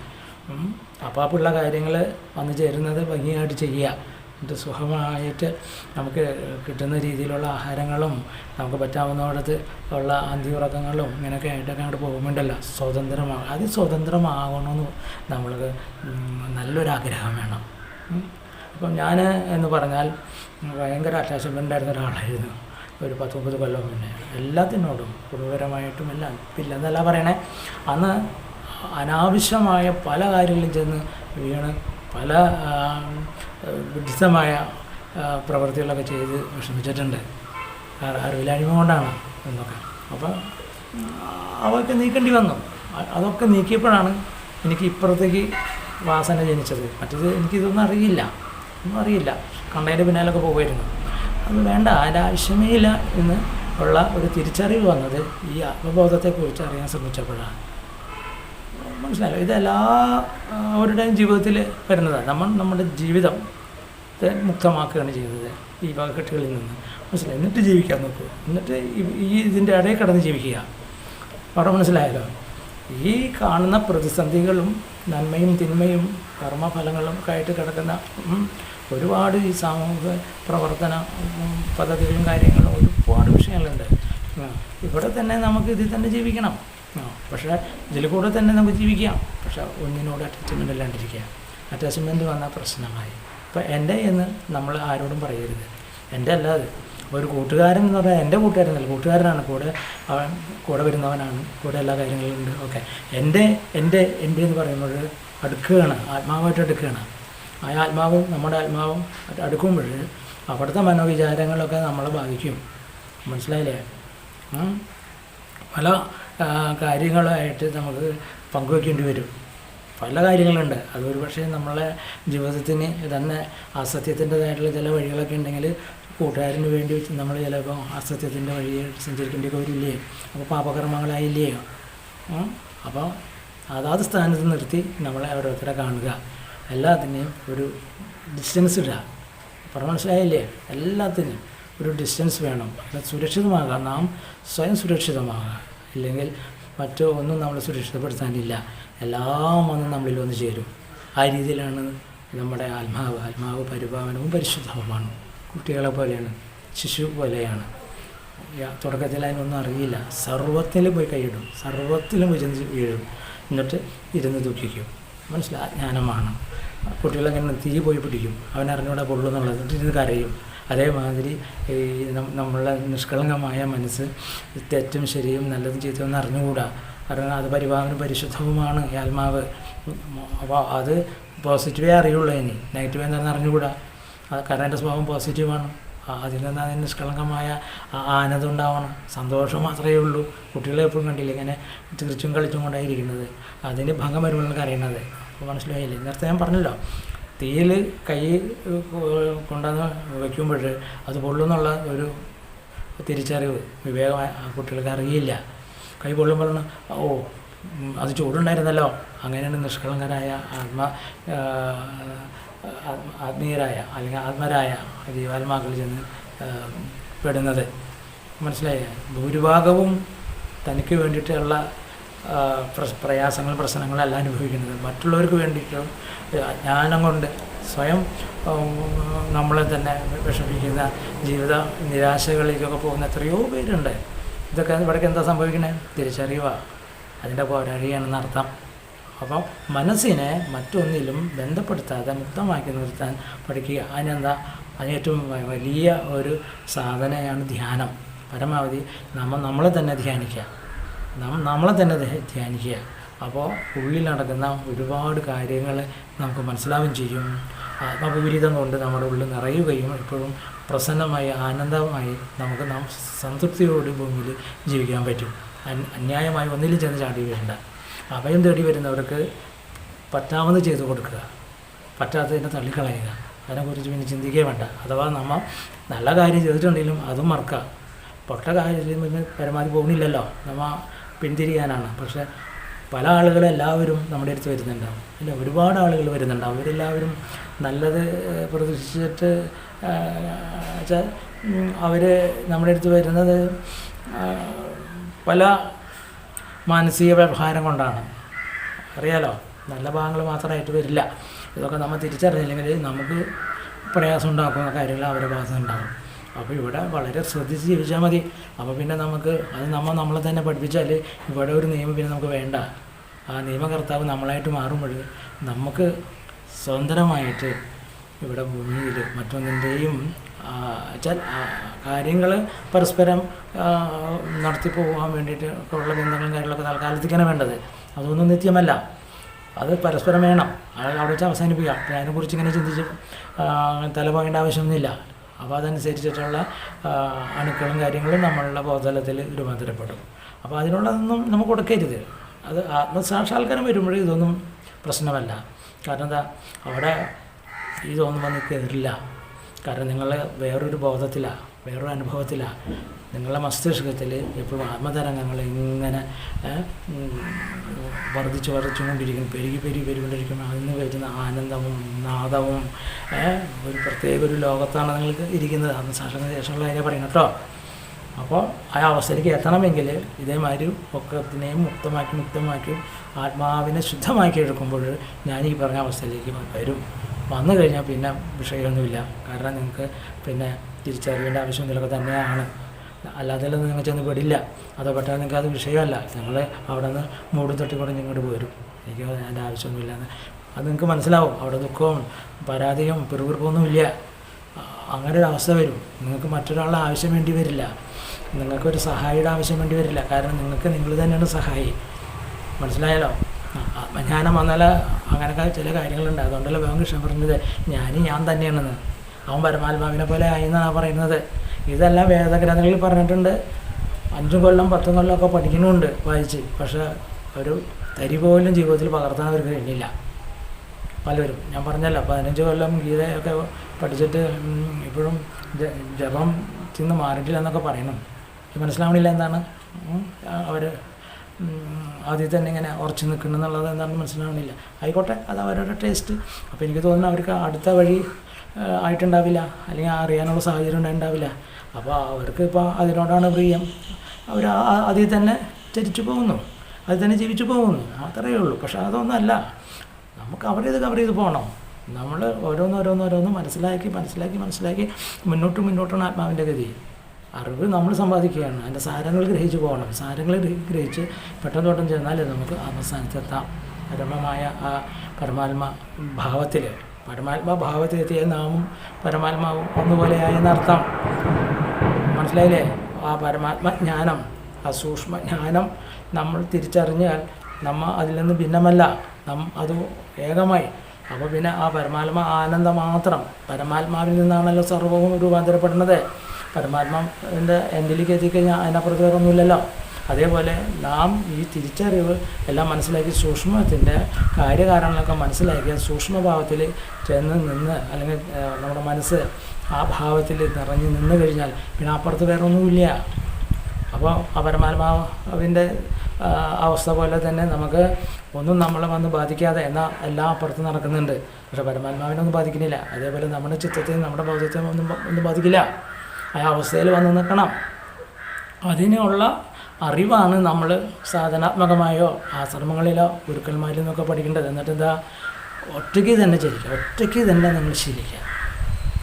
അപ്പോൾ ആ പിള്ള കാര്യങ്ങൾ വന്നു ചേരുന്നത് ഭംഗിയായിട്ട് ചെയ്യുക. എന്നിട്ട് സുഖമായിട്ട് നമുക്ക് കിട്ടുന്ന രീതിയിലുള്ള ആഹാരങ്ങളും നമുക്ക് പറ്റാവുന്നിടത്ത് ഉള്ള അന്തിയുറക്കങ്ങളും ഇങ്ങനെയൊക്കെ ആയിട്ടൊക്കെ അങ്ങോട്ട് പോകുമ്പോണ്ടല്ലോ സ്വതന്ത്രമാകും. അത് സ്വതന്ത്രമാകണമെന്ന് നമ്മൾക്ക് നല്ലൊരാഗ്രഹം വേണം. ഇപ്പം ഞാൻ എന്ന് പറഞ്ഞാൽ ഭയങ്കര അറ്റാച്ച്മെൻ്റ് ഉണ്ടായിരുന്ന ഒരാളായിരുന്നു ഒരു 10-30 കൊല്ലം മുന്നേ. എല്ലാത്തിനോടും കുടുംബപരമായിട്ടും എല്ലാം ഇല്ലെന്നല്ല പറയണേ. അന്ന് അനാവശ്യമായ പല കാര്യങ്ങളിലും ചെന്ന് വീണ് പല വിഡിത്തമായ പ്രവൃത്തികളൊക്കെ ചെയ്ത് വിഷമിച്ചിട്ടുണ്ട്. അറിവില്ലായ്മ കൊണ്ടാണ് എന്നൊക്കെ. അപ്പം അതൊക്കെ നീക്കേണ്ടി വന്നു. അതൊക്കെ നീക്കിയപ്പോഴാണ് എനിക്ക് ഇപ്പുറത്തേക്ക് വാസന ജനിച്ചത്. മറ്റത് എനിക്കിതൊന്നും അറിയില്ല, ഒന്നും അറിയില്ല. കണ്ടതിൻ്റെ പിന്നാലൊക്കെ പോകുമായിരുന്നു. അത് വേണ്ട, അതിൻ്റെ ആവശ്യമേ ഇല്ല എന്ന് ഉള്ള ഒരു തിരിച്ചറിവ് വന്നത് ഈ ആത്മബോധത്തെക്കുറിച്ച് അറിയാൻ ശ്രമിച്ചപ്പോഴാണ്. മനസ്സിലായല്ലോ? ഇതെല്ലാവരുടെയും ജീവിതത്തിൽ വരുന്നതാണ്. നമ്മുടെ ജീവിതത്തെ മുക്തമാക്കുകയാണ് ചെയ്യുന്നത് ഈ വകക്കെട്ടുകളിൽ നിന്ന്, മനസ്സിലായി? എന്നിട്ട് ജീവിക്കാൻ നോക്കൂ. എന്നിട്ട് ഇതിൻ്റെ ഇടയിൽ കിടന്ന് ജീവിക്കുക. അവിടെ മനസ്സിലായല്ലോ? ഈ കാണുന്ന പ്രതിസന്ധികളും നന്മയും തിന്മയും കർമ്മഫലങ്ങളും ഒക്കെ ആയിട്ട് കിടക്കുന്ന ഒരുപാട് ഈ സാമൂഹിക പ്രവർത്തന പദ്ധതികളും കാര്യങ്ങളും ഒരുപാട് വിഷയങ്ങളുണ്ട്. ഇവിടെ തന്നെ നമുക്ക് ഇതിൽ തന്നെ ജീവിക്കണം. പക്ഷേ ഇതിൽ കൂടെ തന്നെ നമുക്ക് ജീവിക്കാം. പക്ഷേ ഒന്നിനോട് അറ്റാച്ച്മെൻ്റ് അല്ലാണ്ടിരിക്കുക. അറ്റാച്ച്മെൻറ്റ് വന്നാൽ പ്രശ്നമായി. ഇപ്പോൾ എൻ്റെ എന്ന് നമ്മൾ ആരോടും പറയരുത്. എൻ്റെ അല്ലാതെ ഒരു കൂട്ടുകാരൻ എന്ന് പറഞ്ഞാൽ എൻ്റെ കൂട്ടുകാരനല്ല, കൂട്ടുകാരനാണ്. കൂടെ വരുന്നവനാണ്, കൂടെ എല്ലാ കാര്യങ്ങളും ഉണ്ട്. ഓക്കെ, എൻ്റെ എന്ന് പറയുമ്പോൾ അടുക്കുകയാണ്, ആത്മാവായിട്ട് അടുക്കുകയാണ്. ആ ആത്മാവും നമ്മുടെ ആത്മാവും അടുക്കുമ്പോൾ അവിടുത്തെ മനോവിചാരങ്ങളൊക്കെ നമ്മളെ ബാധിക്കും, മനസ്സിലായില്ലേ? പല കാര്യങ്ങളായിട്ട് നമുക്ക് പങ്കുവയ്ക്കേണ്ടി വരും. പല കാര്യങ്ങളുണ്ട്. അതൊരു പക്ഷേ നമ്മളെ ജീവിതത്തിന് തന്നെ അസത്യത്തിൻ്റെതായിട്ടുള്ള ചില വഴികളൊക്കെ ഉണ്ടെങ്കിൽ കൂട്ടുകാരന് വേണ്ടി നമ്മൾ ചിലപ്പോൾ അസത്യത്തിൻ്റെ വഴി സഞ്ചരിക്കേണ്ടിയൊക്കെ വരില്ലേ? അപ്പോൾ പാപകർമ്മങ്ങളായില്ലേ? അപ്പോൾ അതാത് സ്ഥാനത്ത് നിർത്തി നമ്മളെ ഓരോരുത്തരെ കാണുക. എല്ലാത്തിനെയും ഒരു ഡിസ്റ്റൻസ് ഇടുക. പറഞ്ഞ മനസ്സിലായില്ലേ? എല്ലാത്തിനും ഒരു ഡിസ്റ്റൻസ് വേണം. സുരക്ഷിതമാകുക, നാം സ്വയം സുരക്ഷിതമാകുക. ഇല്ലെങ്കിൽ മറ്റോ ഒന്നും നമ്മളെ സുരക്ഷിതപ്പെടുത്താനില്ല. എല്ലാം വന്ന് നമ്മളിൽ വന്ന് ചേരും. ആ രീതിയിലാണ് നമ്മുടെ ആത്മാവ് പരിപാവനവും പരിശുദ്ധവുമാണ്. കുട്ടികളെ പോലെയാണ്, ശിശു പോലെയാണ്. തുടക്കത്തിൽ അതിനൊന്നും അറിയില്ല. സർവ്വത്തിലും പോയി കൈയിടും, സർവ്വത്തിലും പോയി ചെന്ന് വീഴും, എന്നിട്ട് ഇരുന്ന് ദുഃഖിക്കും. മനസ്സിലായി? ജ്ഞാനമാണ്. കുട്ടികളെങ്ങനെ തീ പോയി പിടിക്കും, അവനറിഞ്ഞൂടെ പൊള്ളുന്നുള്ളത്, എന്നിട്ട് ഇരുന്ന് കരയും. അതേമാതിരി ഈ നമ്മളെ നിഷ്കളങ്കമായ മനസ്സ് തെറ്റും ശരിയും നല്ലതും ചെയ്തതെന്ന് അറിഞ്ഞുകൂടാ. കാരണം അത് പരിപാവനും പരിശുദ്ധവുമാണ് ഈ ആത്മാവ്. അപ്പോൾ അത് പോസിറ്റീവേ അറിയുള്ളൂ. ഇനി നെഗറ്റീവ് എന്താണെന്ന് അറിഞ്ഞുകൂടാ. കാരണം എൻ്റെ സ്വഭാവം പോസിറ്റീവാണ്. അതിൽ നിന്ന് അതിന് നിഷ്കളങ്കമായ ആനന്ദം ഉണ്ടാവണം, സന്തോഷം മാത്രമേ ഉള്ളൂ. കുട്ടികളെ എപ്പോഴും കണ്ടില്ല ഇങ്ങനെ ചിരിച്ചും കളിച്ചും കൊണ്ടായിരിക്കുന്നത്, അതിന് ഭംഗം വരുമ്പോഴാണ് അറിയുന്നത്. അപ്പോൾ മനസ്സിലായില്ലേ? നേരത്തെ ഞാൻ പറഞ്ഞല്ലോ, തീയിൽ കൈ കൊണ്ടുവന്ന് വയ്ക്കുമ്പോൾ അത് പൊള്ളുന്നുള്ള ഒരു തിരിച്ചറിവ് വിവേകം കുട്ടികൾക്ക് അറിയില്ല. കൈ പൊള്ളുമ്പോഴാണ് ഓ അത് ചൂടുണ്ടായിരുന്നല്ലോ. അങ്ങനെയാണ് നിഷ്കളങ്കരായ ആത്മീയരായ അല്ലെങ്കിൽ ആത്മരായ ജീവാത്മാക്കൾ ചെന്ന് പെടുന്നത്. മനസ്സിലായ? ഭൂരിഭാഗവും തനിക്ക് വേണ്ടിയിട്ടുള്ള പ്രയാസങ്ങൾ പ്രശ്നങ്ങളെല്ലാം അനുഭവിക്കുന്നത് മറ്റുള്ളവർക്ക് വേണ്ടിയിട്ട് ജ്ഞാനം കൊണ്ട് സ്വയം നമ്മളെ തന്നെ വിഷമിക്കുന്ന ജീവിത നിരാശകളിലേക്കൊക്കെ പോകുന്ന എത്രയോ പേരുണ്ട്. ഇതൊക്കെ ഇവിടേക്ക് എന്താ സംഭവിക്കണേ? തിരിച്ചറിയുക അതിൻ്റെ പോരാളിയാണെന്ന് അർത്ഥം. അപ്പം മനസ്സിനെ മറ്റൊന്നിലും ബന്ധപ്പെടുത്താതെ മുക്തമാക്കി നിർത്താൻ പഠിക്കുക. അതിനെന്താ? അതിനേറ്റവും വലിയ ഒരു സാധനയാണ് ധ്യാനം. പരമാവധി നമ്മളെ തന്നെ ധ്യാനിക്കുക, നമ്മളെ തന്നെ ധ്യാനിക്കുക. അപ്പോൾ ഉള്ളിൽ നടക്കുന്ന ഒരുപാട് കാര്യങ്ങൾ നമുക്ക് മനസ്സിലാവുകയും ചെയ്യും. ആത്മവിപരീതം കൊണ്ട് നമ്മുടെ ഉള്ളിൽ നിറയുകയും എപ്പോഴും പ്രസന്നമായി ആനന്ദമായി നമുക്ക് സംതൃപ്തിയോട് ഭൂമിയിൽ ജീവിക്കാൻ പറ്റും. അന്യായമായി ഒന്നിലും ചെന്ന് ചാടി വീഴണ്ട. അഭയം തേടി വരുന്നവർക്ക് പറ്റാവുന്നത് ചെയ്തു കൊടുക്കുക, പറ്റാത്തതിനെ തള്ളിക്കളയുക. അതിനെക്കുറിച്ച് പിന്നെ ചിന്തിക്കുകയേ വേണ്ട. അഥവാ നമ്മൾ നല്ല കാര്യം ചെയ്തിട്ടുണ്ടെങ്കിലും അതും മറക്കുക. പൊട്ട കാര്യത്തിൽ പിന്നെ പരമാവധി പോകുന്നില്ലല്ലോ, നമ്മൾ പിന്തിരിയാനാണ്. പക്ഷേ പല ആളുകളെല്ലാവരും നമ്മുടെ അടുത്ത് വരുന്നുണ്ടാവും, ഇല്ല ഒരുപാട് ആളുകൾ വരുന്നുണ്ടാവും. അവരെല്ലാവരും നല്ലത് പ്രതീക്ഷിച്ചിട്ട് വെച്ചാൽ അവർ നമ്മുടെ അടുത്ത് വരുന്നത് പല മാനസിക വ്യവഹാരം കൊണ്ടാണ്. അറിയാലോ, നല്ല ഭാഗങ്ങൾ മാത്രമായിട്ട് വരില്ല. ഇതൊക്കെ നമ്മൾ തിരിച്ചറിഞ്ഞില്ലെങ്കിൽ നമുക്ക് പ്രയാസം ഉണ്ടാക്കുന്ന കാര്യങ്ങൾ അവരുടെ ഭാഗത്ത് ഉണ്ടാകും. അപ്പോൾ ഇവിടെ വളരെ ശ്രദ്ധിച്ച് ജീവിച്ചാൽ മതി. അപ്പോൾ പിന്നെ നമുക്ക് അത് നമ്മളെ തന്നെ പഠിപ്പിച്ചാൽ ഇവിടെ ഒരു നിയമം പിന്നെ നമുക്ക് വേണ്ട. ആ നിയമകർത്താവ് നമ്മളായിട്ട് മാറുമ്പോൾ നമുക്ക് സ്വതന്ത്രമായിട്ട് ഇവിടെ ഭൂമിയിൽ മറ്റൊന്നിൻ്റെയും വെച്ചാൽ കാര്യങ്ങൾ പരസ്പരം നടത്തിപ്പോകാൻ വേണ്ടിയിട്ട് ഉള്ള ബന്ധങ്ങളും കാര്യങ്ങളൊക്കെ തൽക്കാലത്തേക്കാണ് വേണ്ടത്. അതൊന്നും നിത്യമല്ല, അത് പരസ്പരം വേണം. അവിടെ വെച്ച് അവസാനിപ്പിക്കുക. അപ്പോൾ അതിനെക്കുറിച്ച് ഇങ്ങനെ ചിന്തിച്ച് തലപോകേണ്ട ആവശ്യമൊന്നുമില്ല. അപ്പോൾ അതനുസരിച്ചിട്ടുള്ള അണുക്കളും കാര്യങ്ങളും നമ്മളുടെ ബോധതലത്തിൽ രൂപാന്തരപ്പെടും. അപ്പോൾ അതിനുള്ളതൊന്നും നമുക്ക് കൊടുക്കരുത്. അത് ആത്മസാക്ഷാത്കാരം വരുമ്പോഴേ ഇതൊന്നും പ്രശ്നമല്ല. കാരണം എന്താ, അവിടെ ഇതൊന്നും വന്ന് കയറില്ല. കാരണം നിങ്ങൾ വേറൊരു ബോധത്തിലാണ്, വേറൊരു അനുഭവത്തിലാണ്. നിങ്ങളുടെ മസ്തിഷ്കത്തിൽ എപ്പോഴും ആത്മതരംഗങ്ങൾ ഇങ്ങനെ വർദ്ധിച്ചുകൊണ്ടിരിക്കുന്നു, പെരുകൊണ്ടിരിക്കുന്നു. അതിന് വരുന്ന ആനന്ദവും നാദവും ഒരു പ്രത്യേക ഒരു ലോകത്താണ് നിങ്ങൾക്ക് ഇരിക്കുന്നത്. ആത്മസാക്ഷാത്കാരത്തിന് ശേഷമുള്ള കാര്യം പറയണം കേട്ടോ. അപ്പോൾ ആ അവസ്ഥയിലേക്ക് എത്തണമെങ്കിൽ ഇതേമാതിരി ഒക്കത്തിനെയും മുക്തമാക്കി ആത്മാവിനെ ശുദ്ധമാക്കി എടുക്കുമ്പോൾ ഞാൻ ഈ പറഞ്ഞ അവസ്ഥയിലേക്ക് വരും. വന്നു കഴിഞ്ഞാൽ പിന്നെ വിഷയമൊന്നുമില്ല. കാരണം നിങ്ങൾക്ക് പിന്നെ തിരിച്ചറിയേണ്ട ആവശ്യമൊന്നുമില്ലൊക്കെ തന്നെയാണ്. അല്ലാതെ നിങ്ങൾ ചെന്ന് പെടില്ല. അതോ പെട്ടാൽ നിങ്ങൾക്ക് അത് വിഷയമല്ല. നിങ്ങൾ അവിടെ നിന്ന് മൂടും തട്ടിക്കൊണ്ട് ഇങ്ങോട്ട് പോരും. എനിക്ക് അതിൻ്റെ ആവശ്യമൊന്നുമില്ലാന്ന് അത് നിങ്ങൾക്ക് മനസ്സിലാവും. അവിടെ ദുഃഖവും പരാതിയും പിറുപിറുപ്പൊന്നുമില്ല. അങ്ങനെ ഒരു അവസ്ഥ വരും. നിങ്ങൾക്ക് മറ്റൊരാളുടെ ആവശ്യം വേണ്ടി വരില്ല. നിങ്ങൾക്കൊരു സഹായിയുടെ ആവശ്യം വേണ്ടി വരില്ല. കാരണം നിങ്ങൾക്ക് നിങ്ങൾ തന്നെയാണ് സഹായി. മനസ്സിലായല്ലോ? ആത്മജ്ഞാനം വന്നാൽ അങ്ങനെയൊക്കെ ചില കാര്യങ്ങളുണ്ട്. അതുകൊണ്ടല്ലോ വേഗം കൃഷ്ണൻ പറഞ്ഞത് ഞാൻ തന്നെയാണെന്ന്. അവൻ പരമാത്മാവിനെ പോലെ ആയി എന്നാണ് പറയുന്നത്. ഇതെല്ലാം വേദഗ്രന്ഥങ്ങളിൽ പറഞ്ഞിട്ടുണ്ട്. 5 കൊല്ലം 10 കൊല്ലം ഒക്കെ പഠിക്കുന്നുണ്ട് വായിച്ച്. പക്ഷേ ഒരു തരി പോലും ജീവിതത്തിൽ പകർത്താൻ അവർക്ക് കഴിഞ്ഞില്ല പലരും. ഞാൻ പറഞ്ഞല്ലോ 15 കൊല്ലം ഗീതയൊക്കെ പഠിച്ചിട്ട് ഇപ്പോഴും ജപം ചെന്ന് മാറിയിട്ടില്ല എന്നൊക്കെ പറയണം. മനസ്സിലാവണില്ല എന്താണ് അവർ ആദ്യം തന്നെ ഇങ്ങനെ ഉറച്ചു നിൽക്കണം എന്നുള്ളത് എന്താണെന്ന് മനസ്സിലാവണില്ല. ആയിക്കോട്ടെ, അത് അവരുടെ ടേസ്റ്റ്. അപ്പോൾ എനിക്ക് തോന്നുന്നു അവർക്ക് അടുത്ത വഴി ആയിട്ടുണ്ടാവില്ല, അല്ലെങ്കിൽ അറിയാനുള്ള സാഹചര്യം ഉണ്ടാവില്ല. അപ്പോൾ അവർക്ക് ഇപ്പോൾ അതിനോടാണ് പ്രിയം. അവർ അതിൽ തന്നെ ചരിച്ചു പോകുന്നു, അതിൽ തന്നെ ജീവിച്ചു പോകുന്നു, അത്രയേ ഉള്ളൂ. പക്ഷേ അതൊന്നുമല്ല, നമുക്ക് കവർ ചെയ്ത് പോകണം. നമ്മൾ ഓരോന്നോരോന്ന് മനസ്സിലാക്കി മുന്നോട്ടാണ് ആത്മാവിൻ്റെ ഗതി. അറിവ് നമ്മൾ സമ്പാദിക്കുകയാണ്. അതിൻ്റെ സാരങ്ങൾ ഗ്രഹിച്ച് പോകണം. സാരങ്ങൾ ഗ്രഹിച്ച് പെട്ടെന്ന് ചെന്നാൽ നമുക്ക് ആത്മസ്ഥാനത്തെത്താം. പരമമായ ആ പരമാത്മാഭാവത്തിലെത്തിയ നാമും പരമാത്മാവും ഒന്നുപോലെയായെന്നർത്ഥം. മനസ്സിലായില്ലേ? ആ പരമാത്മജ്ഞാനം, ആ സൂക്ഷ്മജ്ഞാനം നമ്മൾ തിരിച്ചറിഞ്ഞാൽ അതിൽ നിന്ന് ഭിന്നമല്ല. അത് ഏകമായി അപ്പോൾ പിന്നെ ആ പരമാത്മ ആനന്ദം മാത്രം, പരമാത്മാവിൽ നിന്നാണല്ലോ സർവ്വവും രൂപാന്തരപ്പെടുന്നത്. പരമാത്മാവിൻ്റെ എൻഡിലേക്ക് എത്തിക്കഴിഞ്ഞാൽ അതിനപ്പുറത്ത് വേറെ ഒന്നുമില്ലല്ലോ. അതേപോലെ നാം ഈ തിരിച്ചറിവ് എല്ലാം മനസ്സിലാക്കി സൂക്ഷ്മത്തിൻ്റെ കാര്യകാരണങ്ങളൊക്കെ മനസ്സിലാക്കിയ സൂക്ഷ്മഭാവത്തിൽ ചെന്ന് നിന്ന്, അല്ലെങ്കിൽ നമ്മുടെ മനസ്സ് ആ ഭാവത്തിൽ നിറഞ്ഞ് നിന്ന് കഴിഞ്ഞാൽ പിന്നെ അപ്പുറത്ത് വേറെ ഒന്നുമില്ല. അപ്പോൾ ആ പരമാത്മാവിൻ്റെ അവസ്ഥ പോലെ തന്നെ നമുക്ക് ഒന്നും നമ്മളെ വന്ന് ബാധിക്കാതെ എന്നാൽ എല്ലാം അപ്പുറത്ത് നടക്കുന്നുണ്ട്. പക്ഷേ പരമാത്മാവിനൊന്നും ബാധിക്കുന്നില്ല. അതേപോലെ നമ്മുടെ ചിത്തത്തെയും നമ്മുടെ ബോധത്തെയും ഒന്നും ബാധിക്കില്ല. ആ അവസ്ഥയിൽ വന്ന് നിൽക്കണം. അതിനുള്ള അറിവാണ് നമ്മൾ സാധനാത്മകമായോ ആശ്രമങ്ങളിലോ ഗുരുക്കന്മാരിൽ നിന്നൊക്കെ പഠിക്കേണ്ടത്. എന്നിട്ട് എന്താ, ഒറ്റയ്ക്ക് തന്നെ ശരിക്കുക, ഒറ്റയ്ക്ക് തന്നെ നിങ്ങൾ ശീലിക്കുക.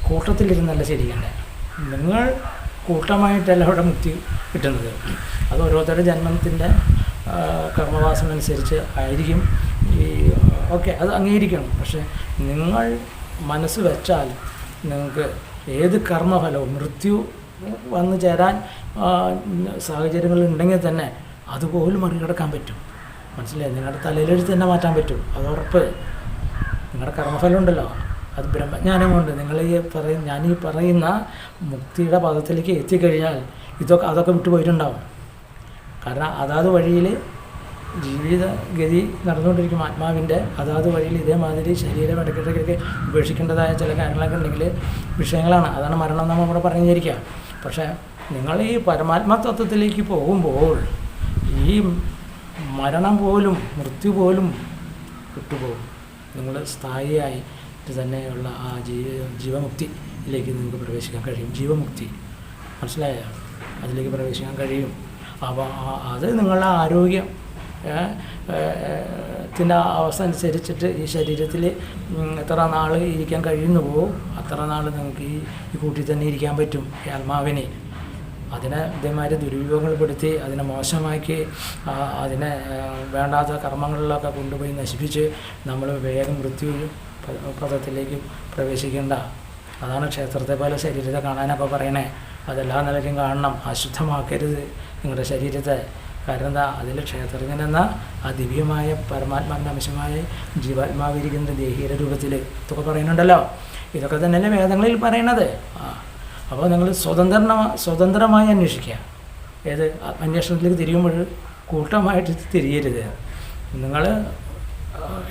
കൂട്ടത്തിലിരുന്നല്ല ശരിക്കണ്ടേ. നിങ്ങൾ കൂട്ടമായിട്ടല്ല ഇവിടെ മുക്തി കിട്ടുന്നത്. അത് ഓരോരുത്തരുടെ ജന്മത്തിൻ്റെ കർമ്മവാസന അനുസരിച്ച് ആയിരിക്കും. ഓക്കെ, അത് അംഗീകരിക്കണം. പക്ഷേ നിങ്ങൾ മനസ്സ് വെച്ചാൽ നിങ്ങൾക്ക് ഏത് കർമ്മഫലവും മൃത്യു വന്നു ചേരാൻ സാഹചര്യങ്ങളുണ്ടെങ്കിൽ തന്നെ അതുപോലും മറികടക്കാൻ പറ്റും. മനസ്സിലായി? നിങ്ങളുടെ തലയിലെഴുത്ത് തന്നെ മാറ്റാൻ പറ്റും, അത് ഉറപ്പ്. നിങ്ങളുടെ കർമ്മഫലം ഉണ്ടല്ലോ, അത് ബ്രഹ്മജ്ഞാനം കൊണ്ട് നിങ്ങൾ ഞാനീ പറയുന്ന മുക്തിയുടെ പദത്തിലേക്ക് എത്തിക്കഴിഞ്ഞാൽ അതൊക്കെ വിട്ടുപോയിട്ടുണ്ടാവും. കാരണം അതാത് വഴിയിൽ ജീവിതഗതി നടന്നുകൊണ്ടിരിക്കും ആത്മാവിൻ്റെ. അതാത് വഴിയിൽ ഇതേമാതിരി ശരീരം ഇടയ്ക്കിടയ്ക്കൊക്കെ ഉപേക്ഷിക്കേണ്ടതായ ചില കാര്യങ്ങളൊക്കെ ഉണ്ടെങ്കിൽ വിഷയങ്ങളാണ്. അതാണ് മരണം നമ്മൾ ഇവിടെ പറഞ്ഞിരിക്കുക. പക്ഷേ നിങ്ങൾ ഈ പരമാത്മതത്വത്തിലേക്ക് പോകുമ്പോൾ ഈ മരണം പോലും മൃത്യു പോലും വിട്ടുപോകും. നിങ്ങൾ സ്ഥായിയായി തന്നെയുള്ള ആ ജീവമുക്തിയിലേക്ക് നിങ്ങൾക്ക് പ്രവേശിക്കാൻ കഴിയും. ജീവമുക്തി മനസ്സിലായ അതിലേക്ക് പ്രവേശിക്കാൻ കഴിയും. അപ്പോൾ അത് നിങ്ങളുടെ ആരോഗ്യം ത്തിൻ്റെ അവസ്ഥ അനുസരിച്ചിട്ട് ഈ ശരീരത്തിൽ എത്ര നാൾ ഇരിക്കാൻ കഴിയുന്നുവോ അത്ര നാൾ നിങ്ങൾക്ക് ഈ കൂട്ടിൽ തന്നെ ഇരിക്കാൻ പറ്റും. ഈ ആത്മാവിനെ അതിനെ ഇതേമാതിരി ദുരുപയോഗപ്പെടുത്തി അതിനെ മോശമാക്കി അതിനെ വേണ്ടാത്ത കർമ്മങ്ങളിലൊക്കെ കൊണ്ടുപോയി നശിപ്പിച്ച് നമ്മൾ വേഗം മൃത്യു പദത്തിലേക്ക് പ്രവേശിക്കേണ്ട. അതാണ് ക്ഷേത്രത്തെ പോലെ ശരീരത്തെ കാണാനൊക്കെ പറയണേ. അതെല്ലാ നിലയ്ക്കും കാണണം. അശുദ്ധമാക്കരുത് നിങ്ങളുടെ ശരീരത്തെ. കാരണം എന്താ, അതിൽ ക്ഷേത്രജ്ഞനെന്ന ആ ദിവ്യമായ പരമാത്മാവിൻ്റെ അംശമായ ജീവാത്മാവിരിക്കുന്ന ദേഹിയുടെ രൂപത്തിൽ ഇതൊക്കെ പറയുന്നുണ്ടല്ലോ. ഇതൊക്കെ തന്നെയല്ലേ വേദങ്ങളിൽ പറയണത്. അപ്പോൾ നിങ്ങൾ സ്വതന്ത്രമായി അന്വേഷിക്കുക. ഏത് അന്വേഷണത്തിലേക്ക് തിരിയുമ്പോൾ കൂട്ടമായിട്ട് തിരിയരുത്. നിങ്ങൾ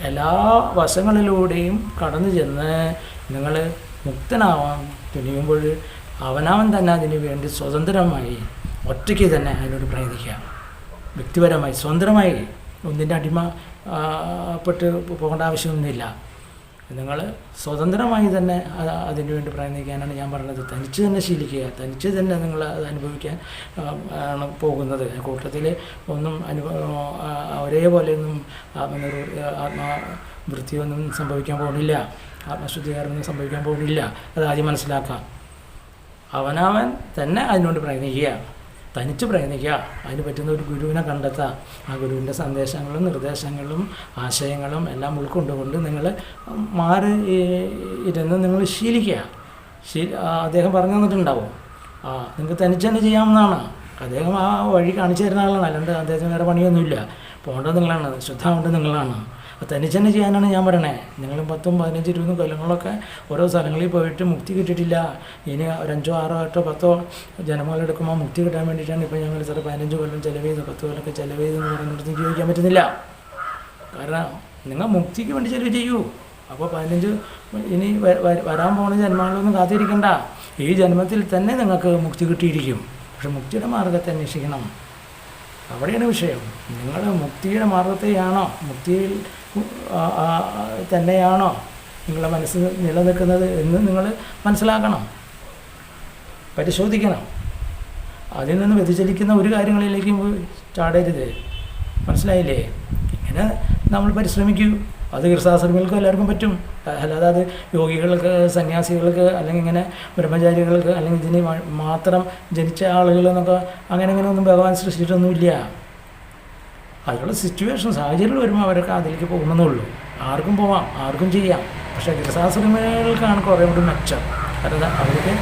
എല്ലാ വശങ്ങളിലൂടെയും കടന്നു ചെന്ന് നിങ്ങൾ മുക്തനാവാൻ തുനിയുമ്പോൾ അവനവൻ തന്നെ അതിനു വേണ്ടി സ്വതന്ത്രമായി ഒറ്റയ്ക്ക് തന്നെ അതിനോട് പ്രയത്നിക്കുക. വ്യക്തിപരമായി സ്വതന്ത്രമായി ഒന്നിൻ്റെ അടിമപ്പെട്ട് പോകേണ്ട ആവശ്യമൊന്നുമില്ല. നിങ്ങൾ സ്വതന്ത്രമായി തന്നെ അതിനു വേണ്ടി പ്രയത്നിക്കാനാണ് ഞാൻ പറഞ്ഞത്. തനിച്ച് തന്നെ ശീലിക്കുക, തനിച്ച് തന്നെ നിങ്ങൾ അത് അനുഭവിക്കാൻ ആണ് പോകുന്നത്. കൂട്ടത്തിൽ ഒന്നും ഒരേപോലെയൊന്നും ആത്മവൃത്തിയൊന്നും സംഭവിക്കാൻ പോകുന്നില്ല, ആത്മശുദ്ധീകരണമൊന്നും സംഭവിക്കാൻ പോകുന്നില്ല. അത് ആദ്യം മനസ്സിലാക്കാം. അവനവൻ തന്നെ അതിനുവേണ്ടി പ്രയത്നിക്കുക, തനിച്ച് പ്രയത്നിക്കുക. അതിന് പറ്റുന്ന ഒരു ഗുരുവിനെ കണ്ടെത്തുക. ആ ഗുരുവിൻ്റെ സന്ദേശങ്ങളും നിർദ്ദേശങ്ങളും ആശയങ്ങളും എല്ലാം ഉൾക്കൊണ്ടുകൊണ്ട് നിങ്ങൾ മാറി ഇരുന്ന് നിങ്ങൾ ശീലിക്കുക. അദ്ദേഹം പറഞ്ഞു തന്നിട്ടുണ്ടാവും, നിങ്ങൾക്ക് തനിച്ച് തന്നെ ചെയ്യാവുന്നതാണ്. അദ്ദേഹം ആ വഴി കാണിച്ചു തരുന്ന ആളാണ്. അല്ലാണ്ട് അദ്ദേഹത്തിന് വേറെ പണിയൊന്നുമില്ല. പോകേണ്ടത് നിങ്ങളാണ്, ശുദ്ധമാവേണ്ടത് നിങ്ങളാണ്. തനിച്ച് തന്നെ ചെയ്യാനാണ് ഞാൻ പറയണേ. നിങ്ങൾ 10, 15, 20 കൊല്ലങ്ങളൊക്കെ ഓരോ സ്ഥലങ്ങളിൽ പോയിട്ട് മുക്തി കിട്ടിയിട്ടില്ല. ഇനി ഒരു 5, 6, 8, 10 ജനങ്ങളെടുക്കുമ്പോൾ മുക്തി കിട്ടാൻ വേണ്ടിയിട്ടാണ് ഇപ്പോൾ ഞങ്ങൾ സാറ് 15 കൊല്ലം ചിലവ് ചെയ്ത് 10 കൊല്ലമൊക്കെ ചിലവ് ചെയ്തെന്ന് പറയുന്നിടത്ത് ജീവിക്കാൻ പറ്റുന്നില്ല. കാരണം നിങ്ങൾ മുക്തിക്ക് വേണ്ടി ചിലവ് ചെയ്യൂ. അപ്പോൾ 15 ഇനി വരാൻ പോകുന്ന ജന്മങ്ങളൊന്നും കാത്തിരിക്കണ്ട. ഈ ജന്മത്തിൽ തന്നെ നിങ്ങൾക്ക് മുക്തി കിട്ടിയിരിക്കും. പക്ഷെ മുക്തിയുടെ മാർഗത്തെ അന്വേഷിക്കണം. അവിടെയാണ് വിഷയം. നിങ്ങൾ മുക്തിയുടെ മാർഗത്തെയാണോ, മുക്തിയിൽ തന്നെയാണോ നിങ്ങളുടെ മനസ്സ് നിലനിൽക്കുന്നത് എന്ന് നിങ്ങൾ മനസ്സിലാക്കണം, പരിശോധിക്കണം. അതിൽ നിന്ന് വ്യതിചലിക്കുന്ന ഒരു കാര്യങ്ങളിലേക്കും ചാടരുത്. മനസ്സിലായില്ലേ? ഇങ്ങനെ നമ്മൾ പരിശ്രമിക്കൂ. അത് ഗൃഹസ്ഥാശ്രമികൾക്ക് എല്ലാവർക്കും പറ്റും. അല്ലാതെ അത് യോഗികൾക്ക്, സന്യാസികൾക്ക്, അല്ലെങ്കിൽ ഇങ്ങനെ ബ്രഹ്മചാരികൾക്ക്, അല്ലെങ്കിൽ ഇതിന് മാത്രം ജനിച്ച ആളുകളെന്നൊക്കെ അങ്ങനെ ഒന്നും ഭഗവാൻ സൃഷ്ടിച്ചിട്ടൊന്നുമില്ല. അതിലുള്ള സിറ്റുവേഷൻ, സാഹചര്യങ്ങൾ വരുമ്പോൾ അവരൊക്കെ അതിലേക്ക് പോകുന്നതേ ഉള്ളൂ. ആർക്കും പോവാം, ആർക്കും ചെയ്യാം. പക്ഷേ ഗൃഹസ്ഥാശ്രമികൾക്കാണ് കുറേ കൂടി മെച്ചം. കാരണം അവർക്ക്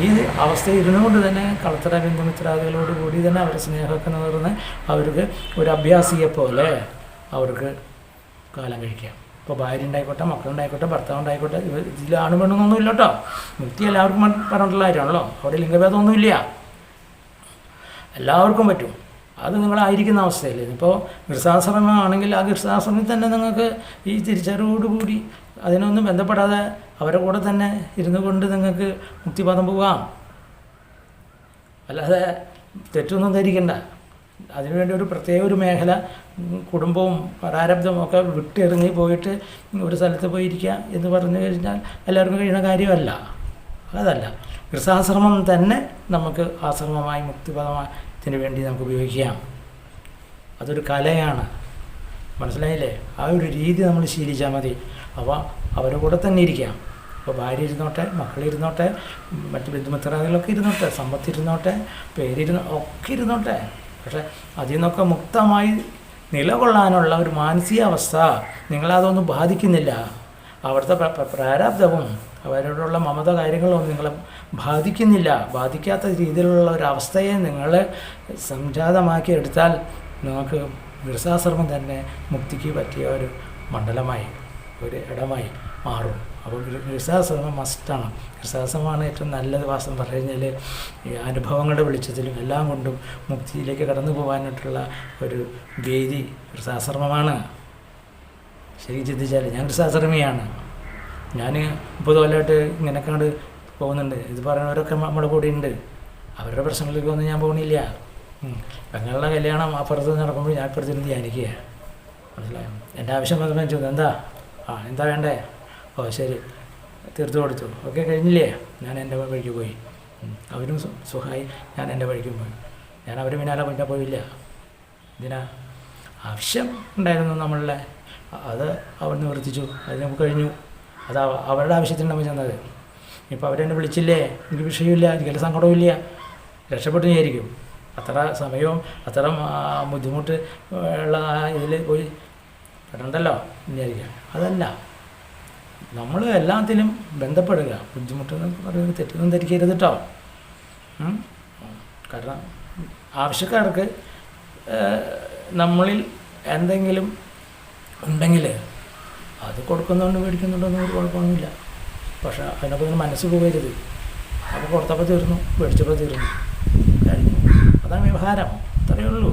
ഈ അവസ്ഥയിൽ ഇരുന്നുകൊണ്ട് തന്നെ കളത്തറ ബന്ധുമിത്രാദികളോട് കൂടി തന്നെ അവരുടെ സ്നേഹമൊക്കെ നേർന്ന് അവർക്ക് ഒരു അഭ്യാസിയെ പോലെ അവർക്ക് കാലം കഴിക്കാം. ഇപ്പോൾ ഭാര്യ ഉണ്ടായിക്കോട്ടെ, മക്കളുണ്ടായിക്കോട്ടെ, ഭർത്താവ് ഉണ്ടായിക്കോട്ടെ, ഇതിൽ ആണ് പെണ്ണൊന്നും ഇല്ല കേട്ടോ. മുക്തി എല്ലാവർക്കും പറഞ്ഞിട്ടുള്ള കാര്യമാണല്ലോ. അവിടെ ലിംഗഭേദമൊന്നുമില്ല, എല്ലാവർക്കും പറ്റും. അത് നിങ്ങളായിരിക്കുന്ന അവസ്ഥയിൽ ഇപ്പോൾ ഗൃഹസ്ഥാശ്രമമാണെങ്കിൽ ആ ഗൃഹസ്ഥാശ്രമത്തിൽ തന്നെ നിങ്ങൾക്ക് ഈ തിരിച്ചറിവോടുകൂടി അതിനൊന്നും ബന്ധപ്പെടാതെ അവരുടെ കൂടെ തന്നെ ഇരുന്നു കൊണ്ട് നിങ്ങൾക്ക് മുക്തിപദം പോകാം. അല്ലാതെ തെറ്റൊന്നും ധരിക്കണ്ട. അതിനുവേണ്ടി ഒരു പ്രത്യേക ഒരു മേഖല, കുടുംബവും പ്രാരബ്ധവും ഒക്കെ വിട്ടെറിഞ്ഞ് പോയിട്ട് ഒരു സ്ഥലത്ത് പോയിരിക്കുക എന്ന് പറഞ്ഞു കഴിഞ്ഞാൽ എല്ലാവർക്കും കഴിയുന്ന കാര്യമല്ല. അതല്ല, ഗൃഹസ്ഥാശ്രമം തന്നെ നമുക്ക് ആശ്രമമായി മുക്തിപദത്തിന് വേണ്ടി നമുക്ക് ഉപയോഗിക്കാം. അതൊരു കലയാണ്, മനസ്സിലായില്ലേ? ആ ഒരു രീതി നമ്മൾ ശീലിച്ചാൽ മതി. അപ്പോൾ അവരുടെ കൂടെ തന്നെ ഇരിക്കാം. ഇപ്പോൾ ഭാര്യ ഇരുന്നോട്ടെ, മക്കളിരുന്നോട്ടെ, മറ്റ് ബന്ധുമിത്രാദികളൊക്കെ ഇരുന്നോട്ടെ, സമ്പത്തിരുന്നോട്ടെ, ഒക്കെ ഇരുന്നോട്ടെ. പക്ഷേ അതിൽ നിന്നൊക്കെ മുക്തമായി നിലകൊള്ളാനുള്ള ഒരു മാനസികാവസ്ഥ നിങ്ങളതൊന്നും ബാധിക്കുന്നില്ല. അവിടുത്തെ പ്രാരാബ്ധവും അവരോടുള്ള മമത കാര്യങ്ങളൊന്നും നിങ്ങളെ ബാധിക്കുന്നില്ല. ബാധിക്കാത്ത രീതിയിലുള്ള ഒരവസ്ഥയെ നിങ്ങൾ സംജാതമാക്കി എടുത്താൽ നിങ്ങൾക്ക് ഗൃഹസ്ഥാശ്രമം തന്നെ മുക്തിക്ക് പറ്റിയ ഒരു മണ്ഡലമായി, ഒരു ഇടമായി മാറും. അപ്പോൾ ഗൃഹസ്ഥാശ്രമം മസ്റ്റാണ്. ഗൃഹസ്ഥാശ്രമമാണ് ഏറ്റവും നല്ലത്. വാസ്തവം പറഞ്ഞു കഴിഞ്ഞാൽ ഈ അനുഭവങ്ങളുടെ വെളിച്ചത്തിലും എല്ലാം കൊണ്ടും മുക്തിയിലേക്ക് കടന്നു പോകാനായിട്ടുള്ള ഒരു വേദി ഗൃഹസ്ഥാശ്രമമാണ്. ശരിക്കും ചിന്തിച്ചാൽ ഞാൻ ഗൃഹസ്ഥാശ്രമിയാണ്. ഞാൻ 30 കൊല്ലമായിട്ട് ഇങ്ങനെ കണ്ട് പോകുന്നുണ്ട്. ഇത് പറയുന്നവരൊക്കെ നമ്മുടെ കൂടെ ഉണ്ട്. അവരുടെ പ്രശ്നങ്ങളിലേക്കൊന്നും ഞാൻ പോകുന്നില്ല. പെങ്ങളുടെ കല്യാണം അപ്പുറത്ത് നടക്കുമ്പോൾ ഞാൻ ഇപ്പുറത്തിരുന്ന് ധ്യാനിക്കുക. മനസ്സിലായോ? എൻ്റെ ആവശ്യം വന്നപ്പോൾ ചോദിച്ചു, എന്താ വേണ്ടേ? ഓ ശരി, തീർത്തു കൊടുത്തു. ഓക്കെ, കഴിഞ്ഞില്ലേ? ഞാൻ എൻ്റെ വഴിക്ക് പോയി. അവരും സുഖമായി, ഞാൻ എൻ്റെ വഴിക്കും പോയി. ഞാൻ അവർ പിന്നാലെ പിന്നെ പോയില്ല. ഇതിനാ ആവശ്യം ഉണ്ടായിരുന്നു നമ്മളുടെ, അത് അവർ നിവർത്തിച്ചു. അത് നമുക്ക് കഴിഞ്ഞു. അത് അവരുടെ ആവശ്യത്തിന് നമ്മൾ ചെന്നത്. ഇപ്പോൾ അവരെന്നെ വിളിച്ചില്ലേ, എനിക്ക് വിഷയമില്ല, എനിക്കെല്ലാം സങ്കടവുമില്ല, രക്ഷപ്പെട്ടു വിചാരിക്കും. അത്ര സമയവും അത്ര ബുദ്ധിമുട്ട് ഉള്ള ഇതിൽ പോയി പെടണ്ടല്ലോ വിചാരിക്കാം. അതല്ല, നമ്മൾ എല്ലാത്തിലും ബന്ധപ്പെടുക. ബുദ്ധിമുട്ടെന്ന് പറയുന്നത് തെറ്റൊന്നും ധരിക്കരുത് കേട്ടോ. കാരണം ആവശ്യക്കാർക്ക് നമ്മളിൽ എന്തെങ്കിലും ഉണ്ടെങ്കിൽ അത് കൊടുക്കുന്നുണ്ട്, മേടിക്കുന്നുണ്ടോന്നും ഒരു കുഴപ്പമൊന്നുമില്ല. പക്ഷേ അതിനൊക്കെ മനസ്സ് പോകരുത്. അപ്പോൾ കൊടുത്തപ്പോൾ തീർന്നു, മേടിച്ചപ്പോൾ തീർന്നു, കഴിഞ്ഞു. അതാണ് വ്യവഹാരം. അത്രയേ ഉള്ളൂ.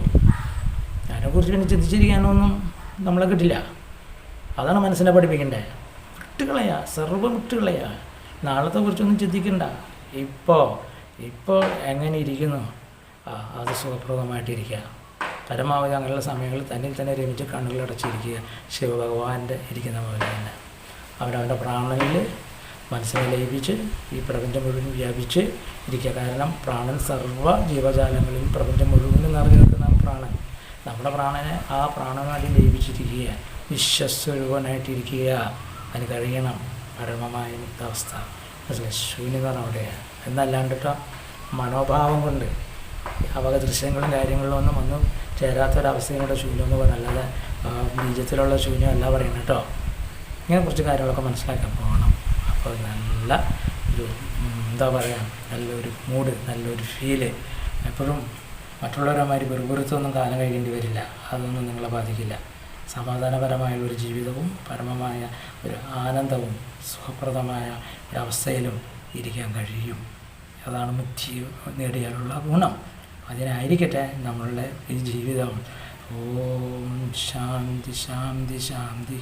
അതിനെക്കുറിച്ച് പിന്നെ ചിന്തിച്ചിരിക്കാനൊന്നും നമ്മളെ കിട്ടില്ല. അതാണ് മനസ്സിനെ പഠിപ്പിക്കേണ്ടത്. വിട്ടുകളയാ, സർവ്വം വിട്ടുകളയാ. നാളത്തെ കുറിച്ചൊന്നും ചിന്തിക്കണ്ട. ഇപ്പോൾ എങ്ങനെ ഇരിക്കുന്നു, അത് സുഖപ്രദമായിട്ടിരിക്കുക. പരമാവധി അങ്ങനെയുള്ള സമയങ്ങളിൽ തന്നിൽ തന്നെ രമിച്ച് കണ്ണുകളടച്ചിരിക്കുക. ശിവഭഗവാന്റെ ഇരിക്കുന്ന പോലെ തന്നെ അവനവൻ്റെ പ്രാണനിൽ മനസ്സിനെ ലയിപ്പിച്ച് ഈ പ്രപഞ്ചം മുഴുവൻ വ്യാപിച്ച് ഇരിക്കുക. കാരണം പ്രാണൻ സർവ്വ ജീവജാലങ്ങളിൽ പ്രപഞ്ചം മുഴുവനും നിറഞ്ഞു നിൽക്കുന്നതാണ് പ്രാണൻ. നമ്മുടെ പ്രാണനെ ആ പ്രാണനാടി ലയിപ്പിച്ചിരിക്കുക, വിശ്വസ്വരൂപനായിട്ടിരിക്കുക. അതിന് കഴിയണം പരമമായ മുക്താവസ്ഥ. ശൂന്യതാണ് അവിടെ. എന്നല്ലാണ്ട് കേട്ടോ, മനോഭാവം കൊണ്ട് അവക ദൃശ്യങ്ങളും കാര്യങ്ങളിലും ഒന്നും ചേരാത്തൊരവസ്ഥയുടെ ശൂന്യം എന്ന് പറഞ്ഞാൽ, അല്ലാതെ ബീജത്തിലുള്ള ശൂന്യം അല്ല പറയുന്നത് കേട്ടോ. ഇങ്ങനെ കുറച്ച് കാര്യങ്ങളൊക്കെ മനസ്സിലാക്കാൻ പോകണം. അപ്പോൾ നല്ല ഒരു എന്താ പറയുക, നല്ലൊരു മൂഡ്, നല്ലൊരു ഫീല്. എപ്പോഴും മറ്റുള്ളവരമാതിരി വെറുതെത്തൊന്നും കാലം കഴിക്കേണ്ടി വരില്ല. അതൊന്നും നിങ്ങളെ ബാധിക്കില്ല. സമാധാനപരമായ ഒരു ജീവിതവും പരമമായ ഒരു ആനന്ദവും സുഖപ്രദമായ ഒരവസ്ഥയിലും ഇരിക്കാൻ കഴിയും. അതാണ് മുക്തി നേടിയാലുള്ള ഗുണം. അതിനായിരിക്കട്ടെ നമ്മളുടെ ഈ ജീവിതം. ഓം ശാന്തി ശാന്തി ശാന്തി.